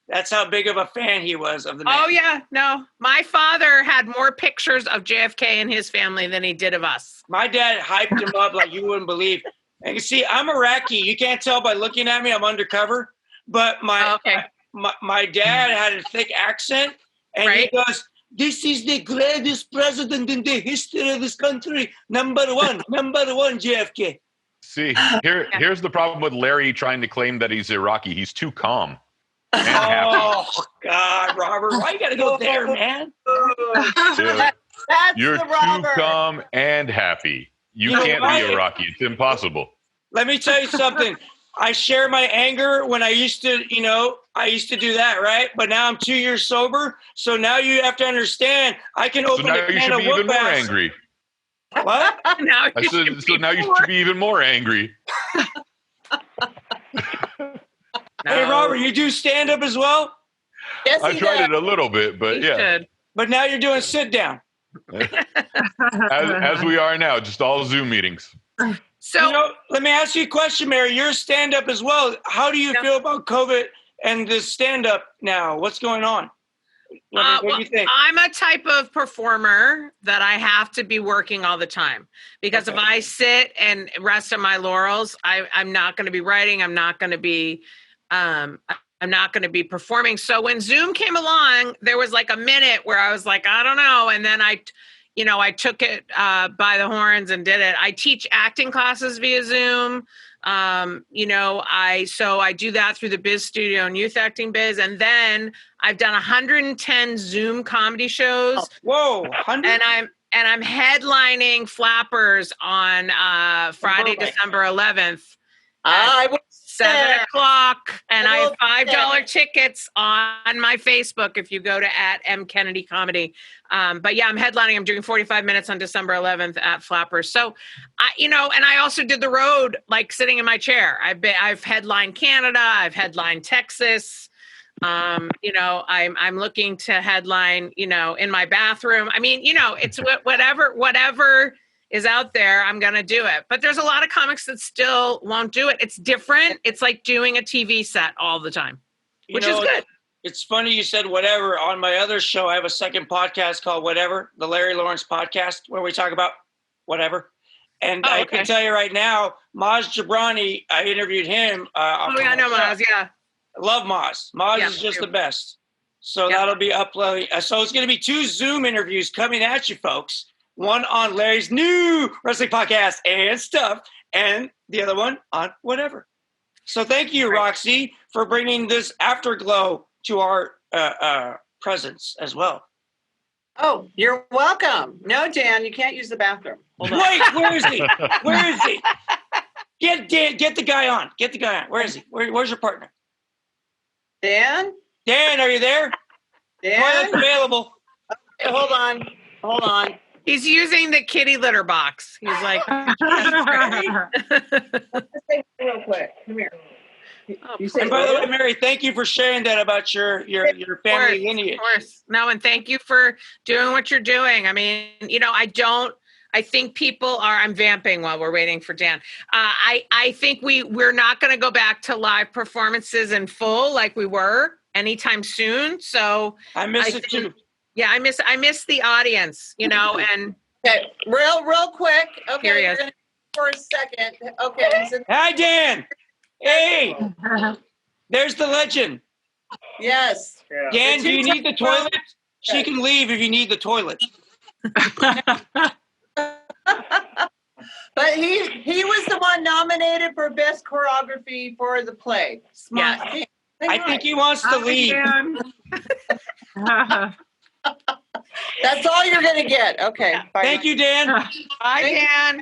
That's how big of a fan he was of the man. Oh, yeah. No, my father had more pictures of JFK and his family than he did of us. My dad hyped him up like you wouldn't believe. And you see, I'm Iraqi. You can't tell by looking at me. I'm undercover. But my dad had a thick accent, and he goes, this is the greatest president in the history of this country. Number one, JFK. See, here's the problem with Larry trying to claim that he's Iraqi. He's too calm and happy. Oh, God, Robert, why you got to go there, man? Dude, That's you're the too Robert. calm and happy. You know can't what? be Iraqi. It's impossible. Let me tell you something. I share my anger when I used to do that, right? But now I'm 2 years sober. So now you have to understand, I can So open now a you can should of be even whoop more ass. angry. What? Now I said, so now you should be even more angry. Hey, Robert, you do stand up as well? Yes, I he tried did. it a little bit, but You yeah, should. But now you're doing sit down. as we are now, just all Zoom meetings. So Let me ask you a question, Mary. You're stand up as well. How do you Yeah. feel about COVID and this stand up now? What's going on? What do you think? I'm a type of performer that I have to be working all the time because if Okay. I sit and rest on my laurels, I'm not going to be writing. I'm not going to be performing. So when Zoom came along, there was like a minute where I was like, I don't know. And then I took it by the horns and did it. I teach acting classes via Zoom. I do that through the Biz Studio and Youth Acting Biz. And then I've done 110 Zoom comedy shows. Whoa, 100? And I'm headlining Flappers on Friday, Broadway. December 11th. I will 7 o'clock, and I have $5 there. tickets on my Facebook if you go to @mkennedy-comedy. But yeah, I'm headlining. I'm doing 45 minutes on December 11th at Flappers. So, and I also did the road, like sitting in my chair. I've headlined Canada. I've headlined Texas. I'm looking to headline, in my bathroom. I mean, it's whatever is out there, I'm going to do it. But there's a lot of comics that still won't do it. It's different. It's like doing a TV set all the time, which is good. It's funny you said whatever. On my other show, I have a second podcast called Whatever, the Larry Lawrence podcast, where we talk about whatever. And I can tell you right now, Maz Jabrani, I interviewed him. I know Maz, yeah. I love Maz. Maz is just the best. So that'll be uploading. So it's going to be 2 Zoom interviews coming at you, folks. One on Larry's new wrestling podcast and stuff, and the other one on whatever. So thank you, Roxy, for bringing this Afterglow to our presence as well. Oh, you're welcome. No, Dan, you can't use the bathroom. Wait, where is he? Where is he? Get the guy on. Get the guy on. Where is he? Where's your partner? Dan? Dan, are you there? Dan? Toilet's available. Okay, hold on. He's using the kitty litter box. He's like, Let's say real quick. Come here. And by the way, Mary, thank you for sharing that about your family lineage. Of course. No, and thank you for doing what you're doing. I mean, I think people are, I'm vamping while we're waiting for Dan. I think we're not going to go back to live performances in full like we were anytime soon. So I miss it too. Yeah, I miss the audience, and okay, real quick. Okay, Here he you're is. gonna for a second. Okay, Hi, Dan. Hey, there's the legend. yes. Dan, do you need the toilet? She can leave if you need the toilet. But he was the one nominated for best choreography for the play. Smart. Yeah. I think he wants to leave. That's all you're gonna get. Okay. Bye. Thank you, Dan. Hi, Dan.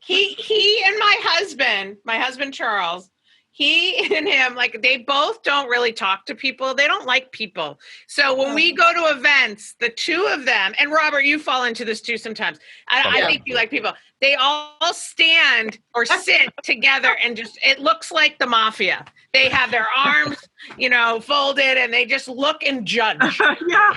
He and my husband Charles, he and him, like, they both don't really talk to people. They don't like people. So when we go to events, the two of them, and Robert, you fall into this too sometimes. I think you like people. They all stand or sit together and it looks like the mafia. They have their arms, folded, and they just look and judge. Yeah.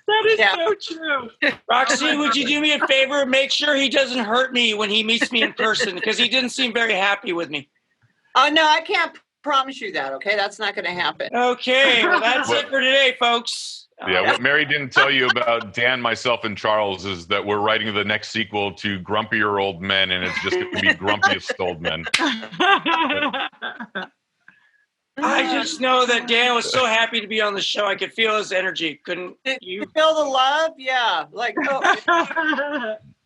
That is so true. Roxy, would you do me a favor? Make sure he doesn't hurt me when he meets me in person, because he didn't seem very happy with me. Oh no, I can't promise you that. Okay, that's not gonna happen. Okay, well, that's it for today, folks. Yeah, what Mary didn't tell you about Dan, myself, and Charles is that we're writing the next sequel to Grumpier Old Men, and it's just going to be Grumpiest Old Men. I just know that Dan was so happy to be on the show. I could feel his energy. Couldn't Did you? you feel the love? Yeah. Like, oh,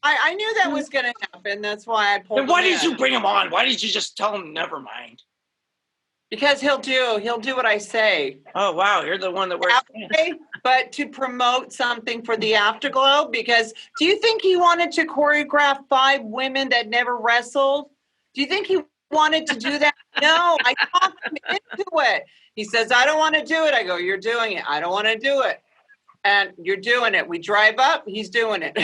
I knew that was going to happen. That's why I pulled Then why him did in. you bring him on? Why did you just tell him never mind? Because he'll do what I say. Oh wow, you're the one that wears pants. Okay, but to promote something for the Afterglow, because do you think he wanted to choreograph 5 women that never wrestled? Do you think he wanted to do that? No, I talked him into it. He says, I don't want to do it. I go, you're doing it. I don't want to do it. And you're doing it. We drive up, he's doing it.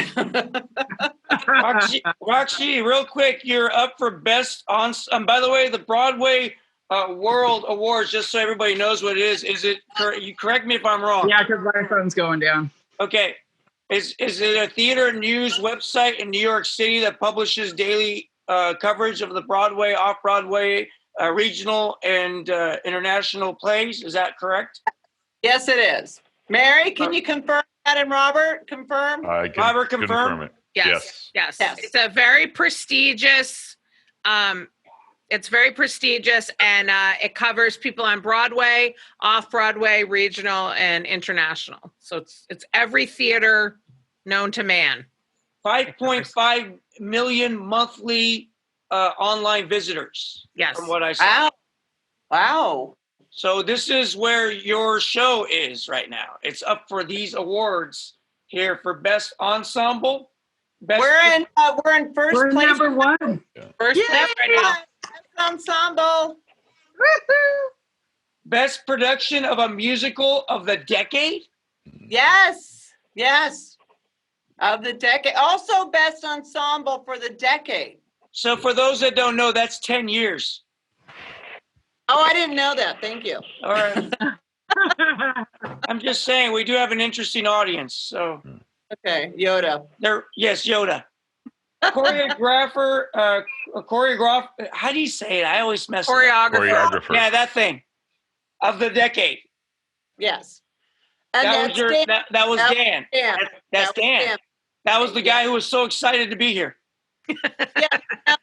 Roxy, real quick, you're up for best on. By the way, the Broadway World Awards, just so everybody knows what it is. Is it? You correct me if I'm wrong. Yeah, because my phone's going down. Okay. Is it a theater news website in New York City that publishes daily coverage of the Broadway, off-Broadway, regional, and international plays? Is that correct? Yes, it is. Mary, can you confirm that? And Robert, confirm? I can Robert, confirm? it. Yes. Yes. It's a very prestigious, and it covers people on Broadway, off-Broadway, regional, and international. So it's every theater known to man. 5.5 million monthly online visitors. Yes. From what I saw. Wow. So this is where your show is right now. It's up for these awards here for best ensemble. We're in first We're place. number 1. First Yay! place right now. Ensemble. Best production of a musical of the decade. Yes. Of the decade. Also best ensemble for the decade. So for those that don't know, that's 10 years. Oh, I didn't know that. Thank you. All right. I'm just saying we do have an interesting audience. So Okay, Yoda. yes, Yoda. Choreographer, how do you say it? I always mess it up. Choreographer. Yeah, that thing of the decade. Yes. And That was Dan. Dan. That's Dan. That was the guy who was so excited to be here.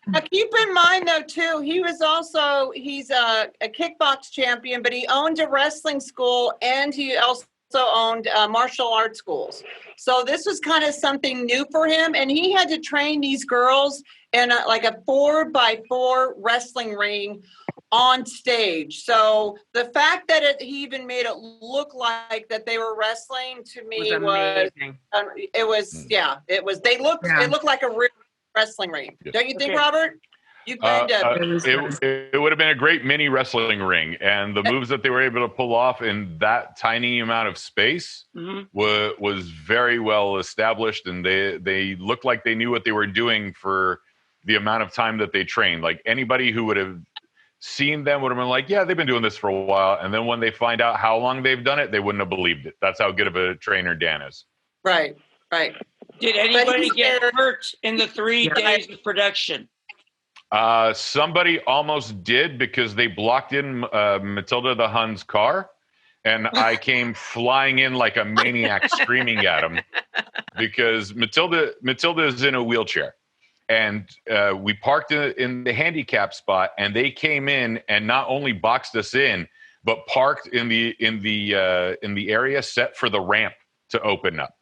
Now, keep in mind though too, he's a kickbox champion, but he owned a wrestling school and he also owned martial arts schools. So this was kind of something new for him, and he had to train these girls in a 4x4 wrestling ring on stage. So the fact that he even made it look like that they were wrestling to me was amazing. It looked like a real wrestling ring. Yes. Don't you think, Okay. Robert? You've been to It would have been a great mini wrestling ring, and the moves that they were able to pull off in that tiny amount of space was very well established, and they looked like they knew what they were doing for the amount of time that they trained. Like anybody who would have seen them would have been like, yeah, they've been doing this for a while, and then when they find out how long they've done it, they wouldn't have believed it. That's how good of a trainer Dan is. right. Did anybody get hurt in the 3 days of production? Somebody almost did, because they blocked in Matilda the Hun's car, and I came flying in like a maniac screaming at him because Matilda is in a wheelchair, and we parked in the handicap spot, and they came in and not only boxed us in, but parked in the area set for the ramp to open up.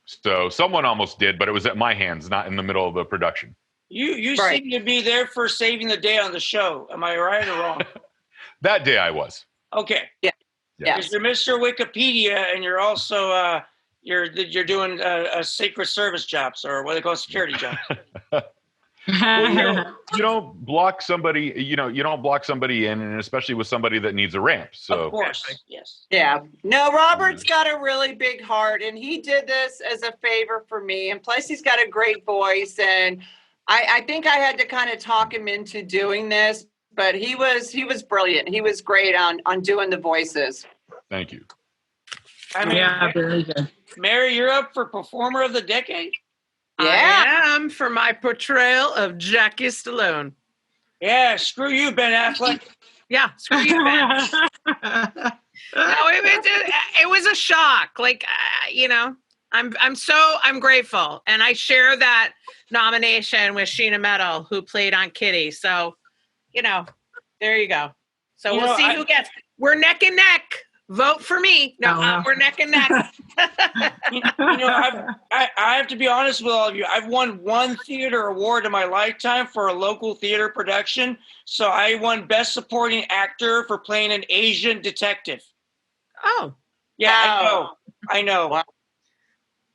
So someone almost did, but it was at my hands, not in the middle of the production. You seem to be there for saving the day on the show. Am I right or wrong? That day I was. Okay. Yeah. Because you're Mr. Wikipedia, and you're also you're doing a Secret Service jobs, or what they call security jobs. Well, you don't block somebody. You don't block somebody in, and especially with somebody that needs a ramp. So Of course, yes. Yeah. No, Robert's got a really big heart, and he did this as a favor for me. And plus, he's got a great voice, and I think I had to kind of talk him into doing this, but he was brilliant. He was great on doing the voices. Thank you. I mean, very good. Mary, you're up for Performer of the Decade? Yeah. I am for my portrayal of Jackie Stallone. Yeah, screw you, Ben Affleck. Yeah, screw you, Ben. No, it was a shock. Like, I'm grateful, and I share that nomination with Sheena Meadow, who played on Kitty. So, there you go. So we'll see who gets. We're neck and neck. Vote for me. No, we're neck and neck. I have to be honest with all of you. I've won one theater award in my lifetime for a local theater production. So I won Best Supporting Actor for playing an Asian detective. Oh. Yeah, I know. Wow.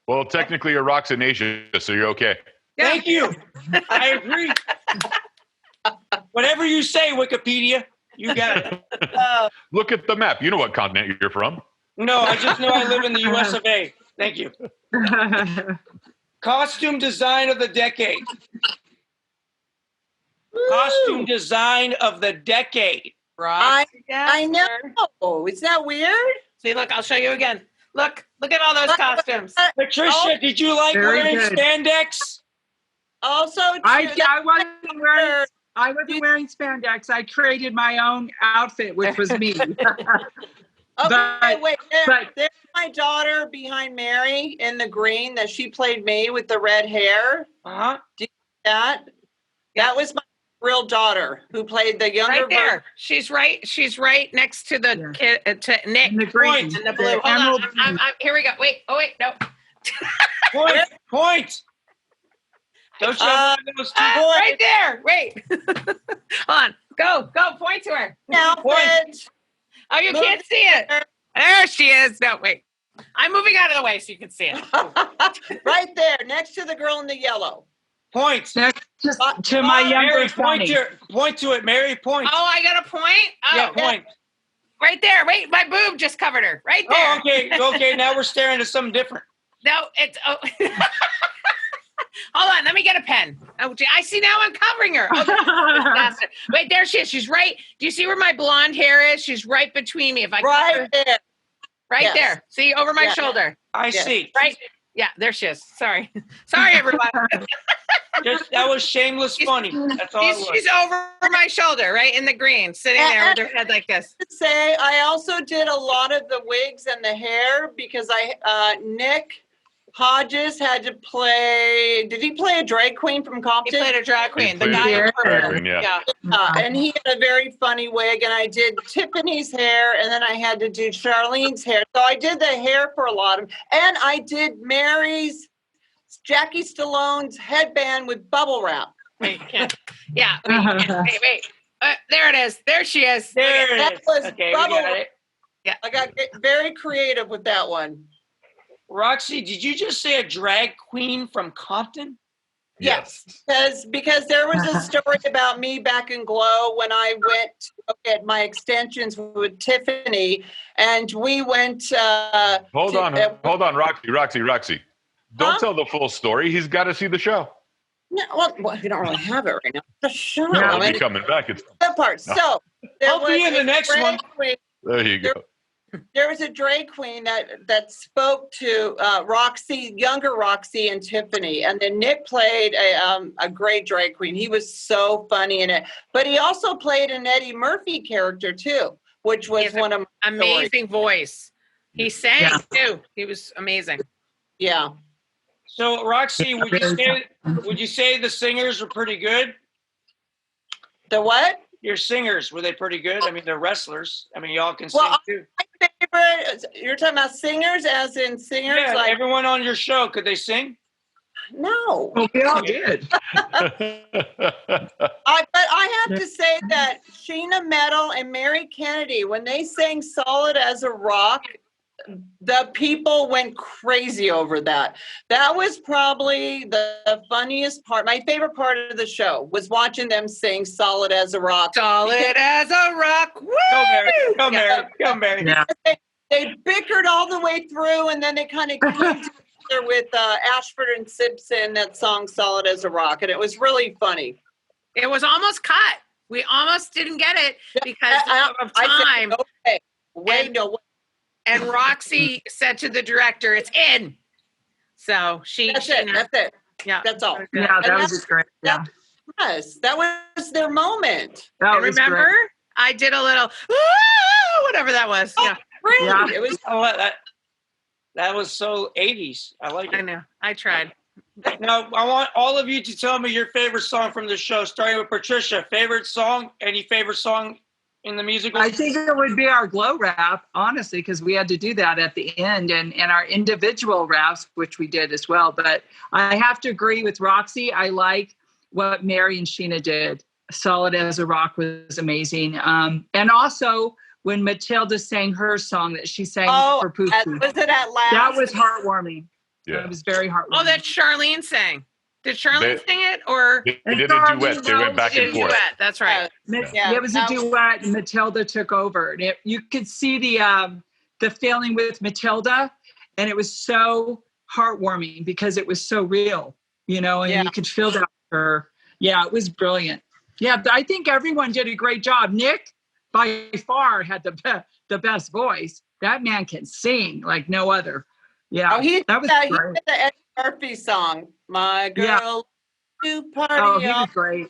Well, technically, you're rocks in Asia, so you're okay. Yeah. Thank you. I agree. Whatever you say, Wikipedia, you got it. Look at the map. You know what continent you're from. No, I just know I live in the US of A. Thank you. Costume design of the decade. Costume design of the decade. Right. I know. Is that weird? See, look, I'll show you again. Look at all those costumes. Patricia, did you like Very wearing good. spandex? Also, I wasn't wearing spandex. I created my own outfit, which was me. Okay, wait. but- There's my daughter behind Mary in the green that she played me with the red hair. Uh-huh. That was my real daughter who played the younger Right there. She's right next to the kid, to Nick. In the green. And the blue. The Hold emerald on. I'm, here we go. Wait. Oh, wait. No. Point. Don't you have one of those two? Right there. Wait. Hold on. Go. Point to her. outfit. Oh, you can't see it. There she is. No, wait. I'm moving out of the way so you can see it. Right there, next to the girl in the yellow. Point. Next to my younger Mary, point Sonny. to it, Mary. Point. Oh, I got a point? Oh, Yeah, point. right there. Wait, my boob just covered her. Right there. Oh, okay. Okay, now we're staring at something different. No, it's. Oh. Hold on, let me get a pen. Oh, I see now I'm covering her. Oh, wait, there she is. She's right. Do you see where my blonde hair is? She's right between me. If I Right there. right Yes. there. See, over my Yeah. shoulder. I see. Right. Yeah, there she is. Sorry, everyone. That was shameless funny. That's all it was. She's over my shoulder, right in the green, sitting there with her head like this. Say, I also did a lot of the wigs and the hair because Nick Hodges had to play. Did he play a drag queen from He Compton? played a drag queen. The played guy a in drag purple. queen, yeah. And he had a very funny wig, and I did Tiffany's hair, and then I had to do Charlene's hair. So I did the hair for a lot of them, and I did Jackie Stallone's headband with bubble wrap. Wait, yeah. Wait. There it is. There she is. There it That is. was Okay, we bubble got wrap. it. I got very creative with that one. Roxy, did you just say a drag queen from Compton? Yes, because there was a story about me back in Glow when I went to look at my extensions with Tiffany, and we went. Hold on, Roxy. Don't Huh? tell the full story. He's got to see the show. No, well, we don't really have it right now. The show. Yeah. He'll be coming back. That part. So there I'll be in the a next drag one. queen- There you go. There was a drag queen that spoke to younger Roxy and Tiffany, and then Nick played a great drag queen. He was so funny in it, but he also played an Eddie Murphy character too, which was one of my Amazing voice. He sang too. He was amazing. Yeah. So, Roxy, would you say the singers were pretty good? The what? Your singers, were they pretty good? I mean, they're wrestlers. I mean, y'all can Well, sing too. My favorite. You're talking about singers, as in singers, Yeah, like everyone on your show, could they sing? no. Well, we all did. But I have to say that Sheena Metal and Mary Kennedy, when they sang "Solid as a Rock," the people went crazy over that. That was probably the funniest part. My favorite part of the show was watching them sing "Solid as a Rock." Solid as a rock. Woo! Go, Mary. Go, Mary. Go, Mary. Yeah. They bickered all the way through, and then they kind of came together with Ashford and Simpson, that song "Solid as a Rock," and it was really funny. It was almost cut. We almost didn't get it because of I time. said, okay, wait, no way. And Roxy said to the director, "It's in." So That's it. Yeah, That's all. Yeah, that was great. Yeah, Yes, that was their moment. that and was remember, great. I did a little whatever that was. Oh, Yeah, Really? Yeah. It was Oh, that was so 80s. I like I it. know. I tried. Now, I want all of you to tell me your favorite song from the show, starting with Patricia. Favorite song? Any favorite song in the musical? I think it would be our glow rap, honestly, because we had to do that at the end, and our individual raps, which we did as well. But I have to agree with Roxy. I like what Mary and Sheena did. Solid as a Rock was amazing. And also when Matilda sang her song that she sang for Pookie. Was it at last? That was heartwarming. Yeah. That was very heartwarming. Oh, that Charlene sang. Did Charlene sing it or? They did a duet. They went back and forth. Duet. That's right. Yeah, it was a duet, and Matilda took over. And you could see the feeling with Matilda, and it was so heartwarming because it was so real, and you could feel that for her. Yeah, it was brilliant. Yeah, I think everyone did a great job. Nick, by far, had the best voice. That man can sing like no other. Yeah, that was great. He did the Eddie Murphy song, "My Girl." To party. Oh, he was great.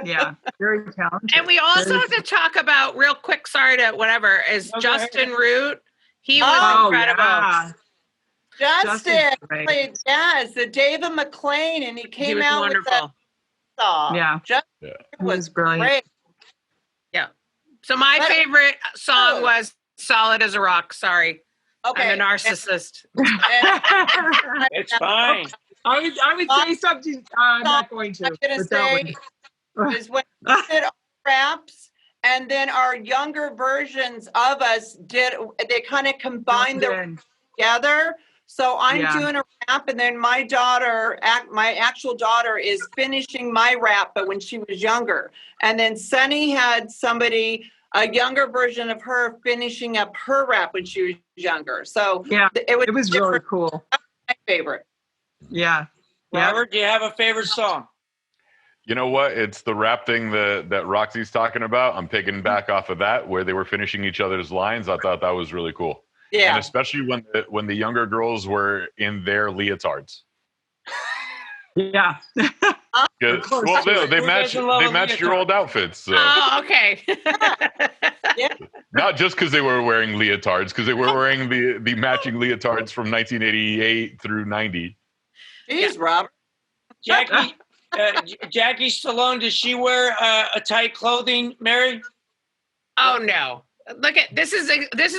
Yeah, very talented. And we also have to talk about real quick. Sorry to whatever is Justin Root. He was incredible. Yeah. Justin played the David McLean, and he came out wonderful. with that song. Yeah, Justin was brilliant. Great. Yeah. So my favorite song was "Solid as a Rock." Sorry, I'm a narcissist. It's fine. I would say something. I'm not going to. I'm going to say is when we did our raps, and then our younger versions of us did. They kind of combined them together. So I'm doing a rap, and then my actual daughter is finishing my rap, but when she was younger. And then Sunny had a younger version of her finishing up her rap when she was younger. So it was really cool. That was my favorite. Yeah. Robert, do you have a favorite song? You know what? It's the rap thing that Roxy's talking about. I'm picking back off of that where they were finishing each other's lines. I thought that was really cool. Yeah. And especially when the younger girls were in their leotards. Yeah. Well, they matched your old outfits. So. Oh, okay. Not just because they were wearing leotards, because they were wearing the matching leotards from 1988 through 90. Jeez, Robert. Jackie Stallone, does she wear a tight clothing, Mary? Oh no! Look at this is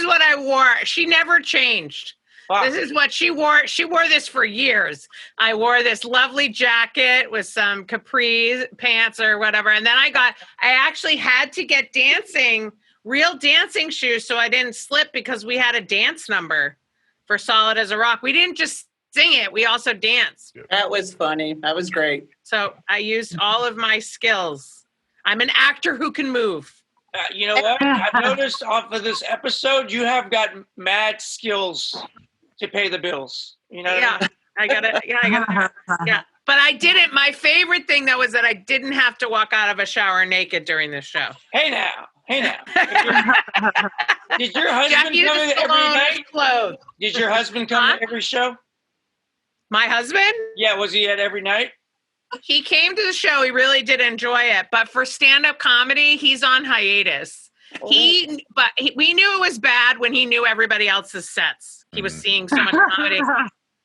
what I wore. She never changed. Wow. This is what she wore. She wore this for years. I wore this lovely jacket with some capri pants or whatever, and then I actually had to get real dancing shoes so I didn't slip because we had a dance number for Solid as a Rock. We didn't just sing it. We also danced. That was funny. That was great. So I used all of my skills. I'm an actor who can move. You know what? I've noticed off of this episode, you have got mad skills to pay the bills. You know? Yeah, I got it. Yeah. But I didn't. My favorite thing though was that I didn't have to walk out of a shower naked during this show. Hey now. Did your husband come every night? Did your husband come to every show? My husband? Yeah, was he at every night? He came to the show. He really did enjoy it. But for stand-up comedy, he's on hiatus. Oh. We knew it was bad when he knew everybody else's sets. He was seeing so much comedy.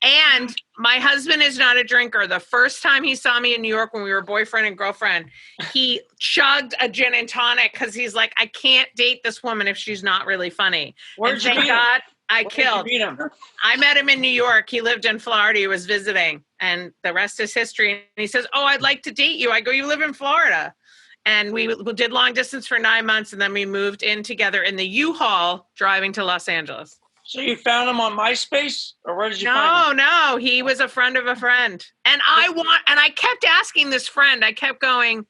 And my husband is not a drinker. The first time he saw me in New York when we were boyfriend and girlfriend, he chugged a gin and tonic because he's like, I can't date this woman if she's not really funny. Where'd you meet him? I met him in New York. He lived in Florida. He was visiting, and the rest is history. And he says, "Oh, I'd like to date you." I go, "You live in Florida?" And we did long distance for 9 months, and then we moved in together in the U-Haul driving to Los Angeles. So you found him on MySpace, or where did you find him? No, he was a friend of a friend. And I kept asking this friend. I kept going,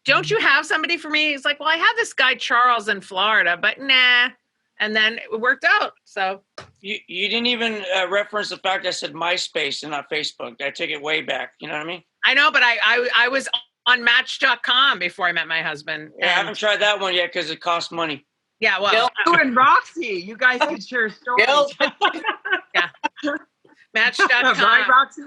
"Don't you have somebody for me?" He's like, "Well, I have this guy Charles in Florida, but nah." And then it worked out. So you didn't even reference the fact I said MySpace and not Facebook. I take it way back. You know what I mean? I know, but I was on Match.com before I met my husband. Yeah, I haven't tried that one yet because it costs money. Yeah, well, you and Roxy, you guys can share stories. Yeah, Match.com. Right, Roxy?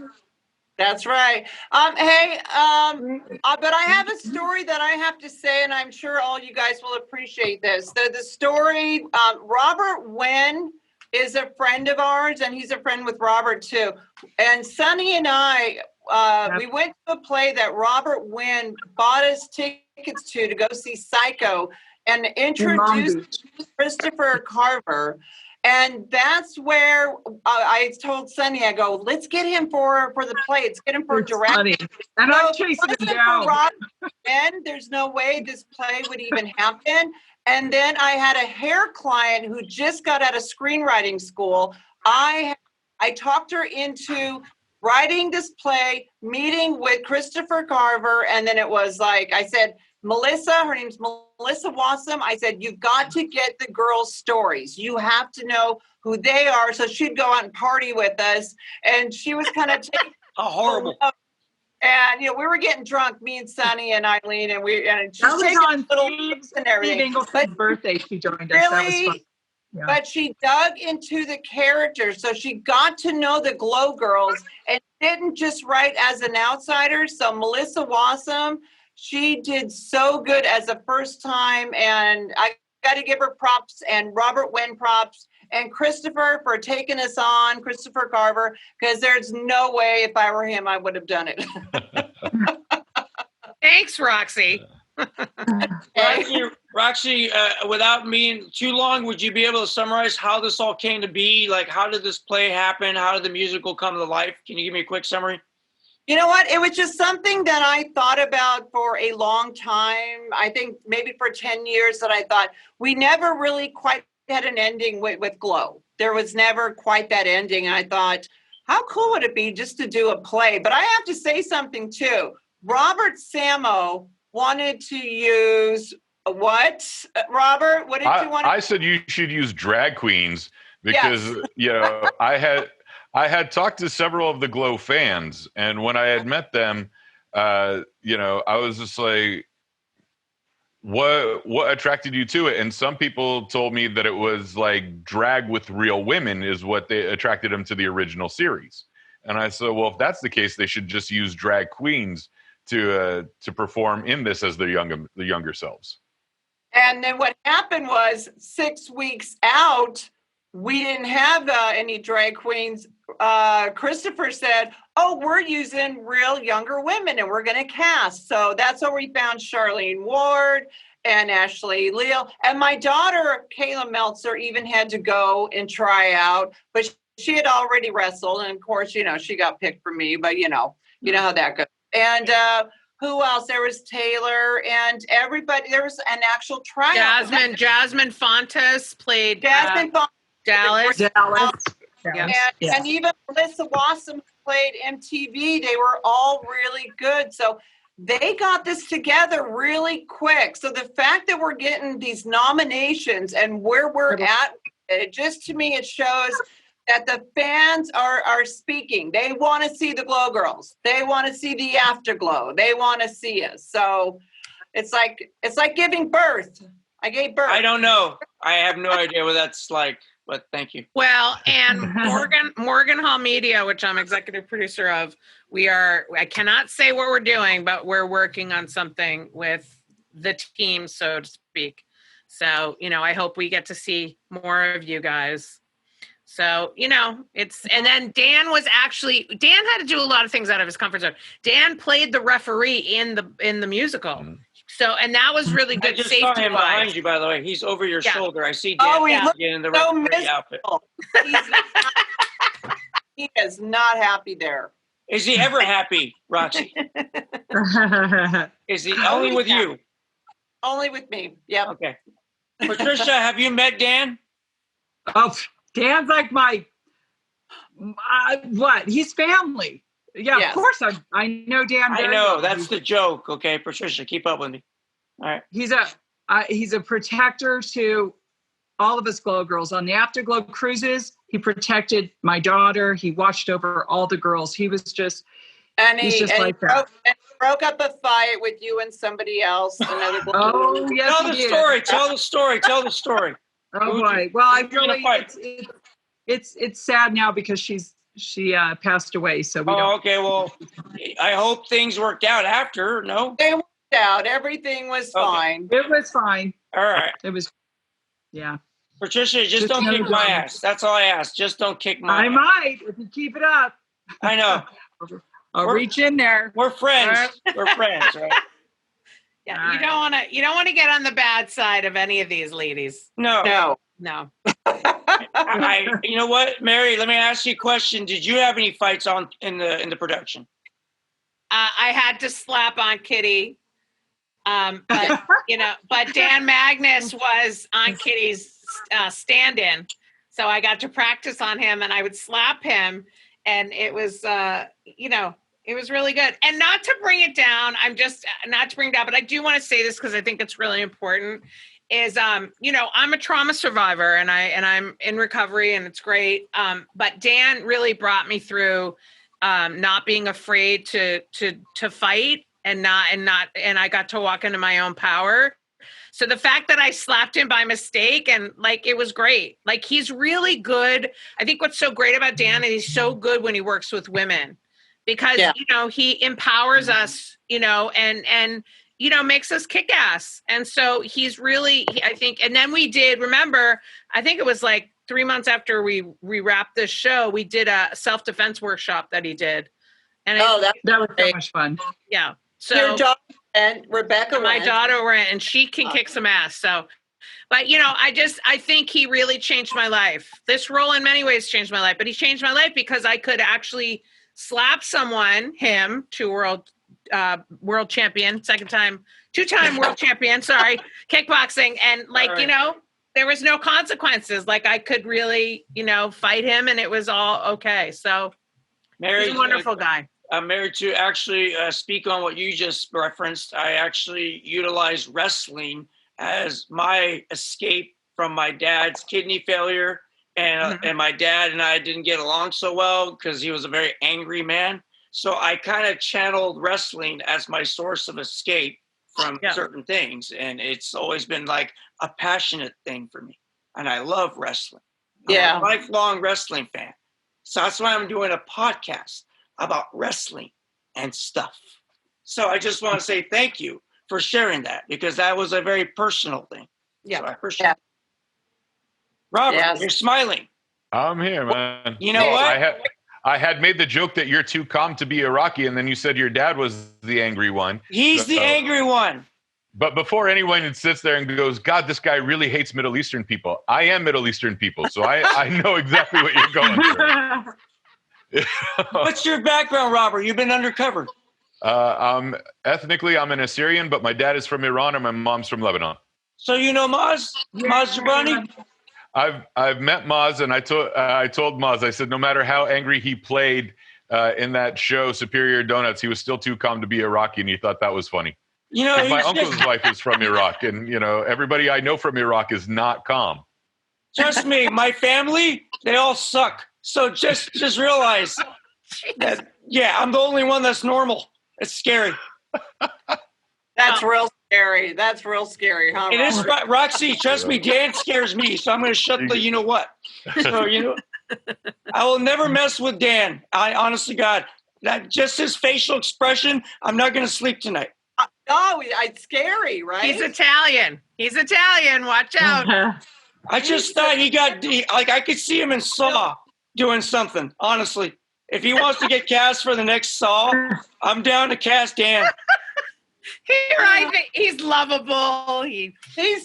That's right. But I have a story that I have to say, and I'm sure all you guys will appreciate this. The story, Robert Wynn is a friend of ours, and he's a friend with Robert too. And Sonny and I, we went to a play that Robert Wynn bought us tickets to go see Psycho. and In Long introduced Beach. Christopher Carver. And that's where I told Sunny, I go, let's get him for the play. Let's get him for It's directing. funny. And I'm chasing him down. And there's no way this play would even happen. And then I had a hair client who just got out of screenwriting school. I talked her into writing this play, meeting with Christopher Carver, and then it was like, I said, Melissa, her name's Melissa Wassam. I said, you've got to get the girls' stories. You have to know who they are. So she'd go out and party with us. And she was kind of taking horrible. And we were getting drunk, me and Sunny and Eileen, and she was taking on little Steve's and everything. But birthday, she joined us. Really? That was fun. Yeah. But she dug into the characters, so she got to know the Glow Girls and didn't just write as an outsider. So Melissa Wassam, she did so good as a first time, and I got to give her props, and Robert Wynn props, and Christopher for taking us on, Christopher Carver, because there's no way if I were him, I would have done it. Thanks, Roxy. Roxy, without being too long, would you be able to summarize how this all came to be? Like, how did this play happen? How did the musical come to life? Can you give me a quick summary? You know what? It was just something that I thought about for a long time. I think maybe for 10 years that I thought we never really quite had an ending with Glow. There was never quite that ending. I thought, how cool would it be just to do a play? But I have to say something too. Robert Samo wanted to use what? Robert, what did you want to I said you should use drag queens because, I had talked to several of the Glow fans, and when I had met them, I was just like, what attracted you to it? And some people told me that it was like drag with real women is what they attracted them to the original series. And I said, well, if that's the case, they should just use drag queens to perform in this as the younger selves. And then what happened was 6 weeks out, we didn't have any drag queens. Christopher said, oh, we're using real younger women and we're going to cast. So that's where we found Charlene Ward and Ashley Leal. And my daughter, Kayla Meltzer, even had to go and try out, but she had already wrestled. And of course, she got picked for me, but you know how that goes. And who else? There was Taylor and everybody. There was an actual tryout. Jasmine Fontes played Jasmine Fontes. Dallas. And even Melissa Wassam played MTV. They were all really good. So they got this together really quick. So the fact that we're getting these nominations and where we're at, to me, it shows that the fans are speaking. They want to see the Glow Girls. They want to see the Afterglow. They want to see us. So it's like giving birth. I gave birth. I don't know. I have no idea what that's like, but thank you. Well, and Morgan Hall Media, which I'm executive producer of, I cannot say what we're doing, but we're working on something with the team, so to speak. So, I hope we get to see more of you guys. So, and then Dan had to do a lot of things out of his comfort zone. Dan played the referee in the musical. Mm-hmm. So, and that was really good. I just saw him behind you, by the way. He's over your shoulder. I see Dan in the referee outfit. He is not happy there. Is he ever happy, Roxy? Is he only with you? Only with me. Yeah. Okay. Patricia, have you met Dan? Oh, Dan's like my he's family. Yeah, yes. Of course I know Dan. I know, well. That's the joke. Okay, Patricia, keep up with me. All right. He's a protector to all of us Glow Girls. On the Afterglow cruises, he protected my daughter. He watched over all the girls. He was just he broke up a fight with you and somebody else. Another oh, yes, Tell the story. Oh boy! Well, I really it's sad now because she passed away. So we don't. Okay. Well, I hope things worked out after. No, they worked out. Everything was fine. It was fine. All right. It was. Yeah. Patricia, just don't kick my ass. That's all I ask. Just don't kick my. I might if you keep it up. I know. I'll reach in there. We're friends. We're friends, right? Yeah, you don't want to get on the bad side of any of these ladies. No. You know what, Mary? Let me ask you a question. Did you have any fights in the production? I had to slap on Kitty, but but Dan Magnus was on Kitty's stand-in, so I got to practice on him, and I would slap him, and it was it was really good. And not to bring it down, but I do want to say this because I think it's really important. Is I'm a trauma survivor and I'm in recovery and it's great. But Dan really brought me through not being afraid to fight and I got to walk into my own power. So the fact that I slapped him by mistake and it was great. He's really good. I think what's so great about Dan is he's so good when he works with women because he empowers us, and makes us kick ass. And so he's really, I think, and then we did, remember, I think it was 3 months after we wrapped this show, we did a self-defense workshop that he did. And that was so much fun. Yeah. So your daughter and Rebecca, my daughter went, and she can kick some ass. So, but I think he really changed my life. This role in many ways changed my life, but he changed my life because I could actually slap him, world champion, two-time world champion, kickboxing. And there was no consequences. I could really, fight him and it was all okay. So he's a wonderful guy. Mary, to actually speak on what you just referenced, I actually utilized wrestling as my escape from my dad's kidney failure. And my dad and I didn't get along so well because he was a very angry man. So I kind of channeled wrestling as my source of escape from certain things. And it's always been a passionate thing for me. And I love wrestling. I'm a lifelong wrestling fan. So that's why I'm doing a podcast about wrestling and stuff. So I just want to say thank you for sharing that because that was a very personal thing. Yeah. So I appreciate it. Robert, you're smiling. I'm here, man. You know what? I had made the joke that you're too calm to be Iraqi, and then you said your dad was the angry one. He's the angry one. But before anyone sits there and goes, God, this guy really hates Middle Eastern people. I am Middle Eastern people, so I know exactly what you're going through. What's your background, Robert? You've been undercover. Ethnically, I'm an Assyrian, but my dad is from Iran and my mom's from Lebanon. So you know Maz Jabani? I've met Maz, and I told Maz, I said, no matter how angry he played in that show, Superior Donuts, he was still too calm to be Iraqi, and he thought that was funny. My uncle's wife is from Iraq, and everybody I know from Iraq is not calm. Trust me, my family, they all suck. So just realize that, I'm the only one that's normal. It's scary. That's real scary. That's real scary, huh? It is, Roxy, trust me, Dan scares me, so I'm going to shut the you-know-what. So, I will never mess with Dan. I honestly, God, that just his facial expression, I'm not going to sleep tonight. No, it's scary, right? He's Italian. Watch out. I just thought I could see him in Saw doing something, honestly. If he wants to get cast for the next Saw, I'm down to cast Dan. I think he's lovable. He's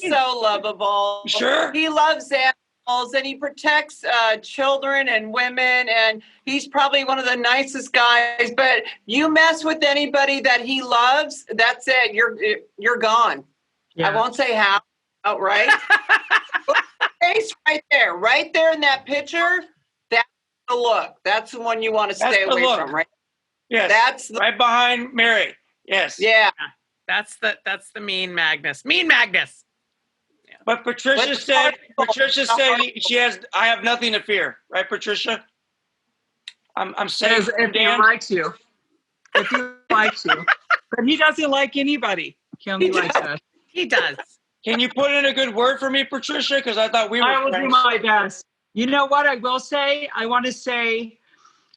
so lovable. Sure. He loves animals and he protects children and women, and he's probably one of the nicest guys. But you mess with anybody that he loves, that's it. You're gone. Yeah. I won't say how. Right? Face right there in that picture. That's the look. That's the one you want to stay away from, right? Yes. That's right behind Mary. Yes. Yeah. That's the mean Magnus. Mean Magnus. Yeah. But Patricia said I have nothing to fear. Right, Patricia? I'm safe. If he likes you. If he likes you. But he doesn't like anybody. He only likes us. He does. Can you put in a good word for me, Patricia? Because I thought we were friends. I will do my best. You know what I will say? I want to say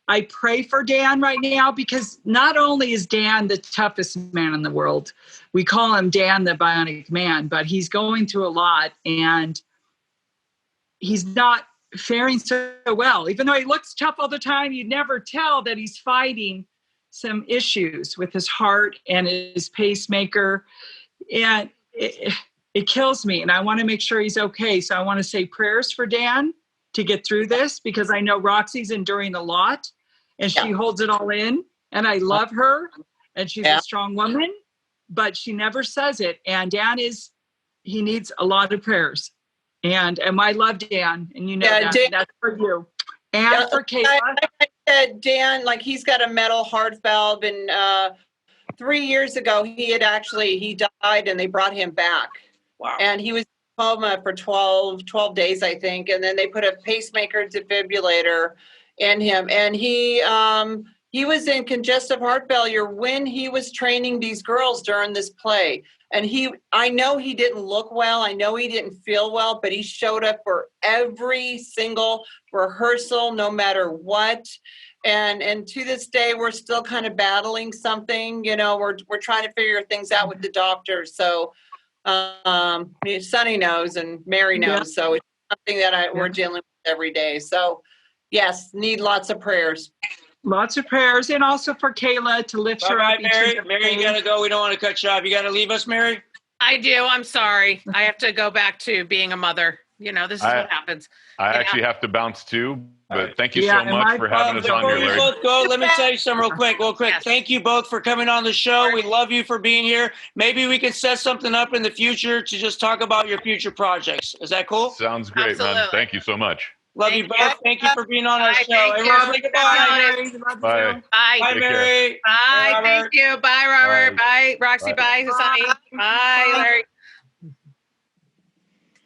I pray for Dan right now because not only is Dan the toughest man in the world, we call him Dan the Bionic Man, but he's going through a lot and he's not faring so well. Even though he looks tough all the time, you'd never tell that he's fighting some issues with his heart and his pacemaker. And it kills me, and I want to make sure he's okay. So I want to say prayers for Dan to get through this, because I know Roxy's enduring a lot, and she holds it all in, and I love her, and she's a strong woman, but she never says it. And Dan he needs a lot of prayers, and I love Dan, and you know that. Dan, that's for you and for Kayla. Like I said, Dan, like he's got a metal heart valve, and 3 years ago he died, and they brought him back. Wow. And he was in coma for 12 days, I think. And then they put a pacemaker defibrillator in him. And he was in congestive heart failure when he was training these girls during this play. And I know he didn't look well. I know he didn't feel well, but he showed up for every single rehearsal, no matter what. And to this day, we're still kind of battling something. You know, we're trying to figure things out with the doctors. So Sonny knows and Mary knows. So it's something that we're dealing with every day. So yes, need lots of prayers. Lots of prayers, and also for Kayla to lift her up. Mary, you gotta go. We don't want to cut you off. You gotta leave us, Mary. I do. I'm sorry. I have to go back to being a mother. You know, this is what happens. I actually have to bounce too, but thank you so much for having us on here, Larry. Both go, let me tell you something real quick. Yes. Thank you both for coming on the show. We love you for being here. Maybe we can set something up in the future to just talk about your future projects. Is that cool? Sounds great, Absolutely. man. Thank you so much. Love you both. Thank you for being on our Bye, show. thank Hey, you. Robert, goodbye. Bye. Bye. Bye, Take Mary. Bye. Robert. Thank you. Bye, Robert. Bye. Bye, Roxy. Bye. Bye, Sonny. Bye, Larry.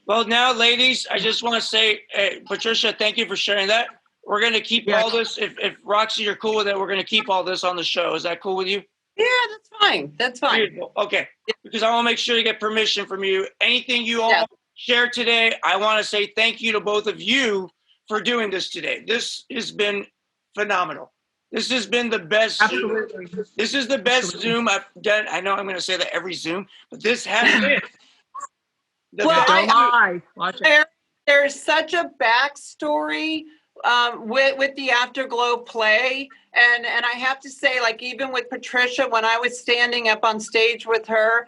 Well, now, ladies, I just want to say, Patricia, thank you for sharing that. We're going to keep all this. If Roxy, you're cool with it, we're going to keep all this on the show. Is that cool with you? Yeah, that's fine. That's fine. Beautiful. Okay. Because I want to make sure to get permission from you. Anything you all share today, I want to say thank you to both of you for doing this today. This has been phenomenal. This has been the best. Absolutely. This is the best Zoom I've done. I know I'm going to say that every Zoom, but this has been. There's such a backstory with the Afterglow play. And I have to say, like, even with Patricia, when I was standing up on stage with her,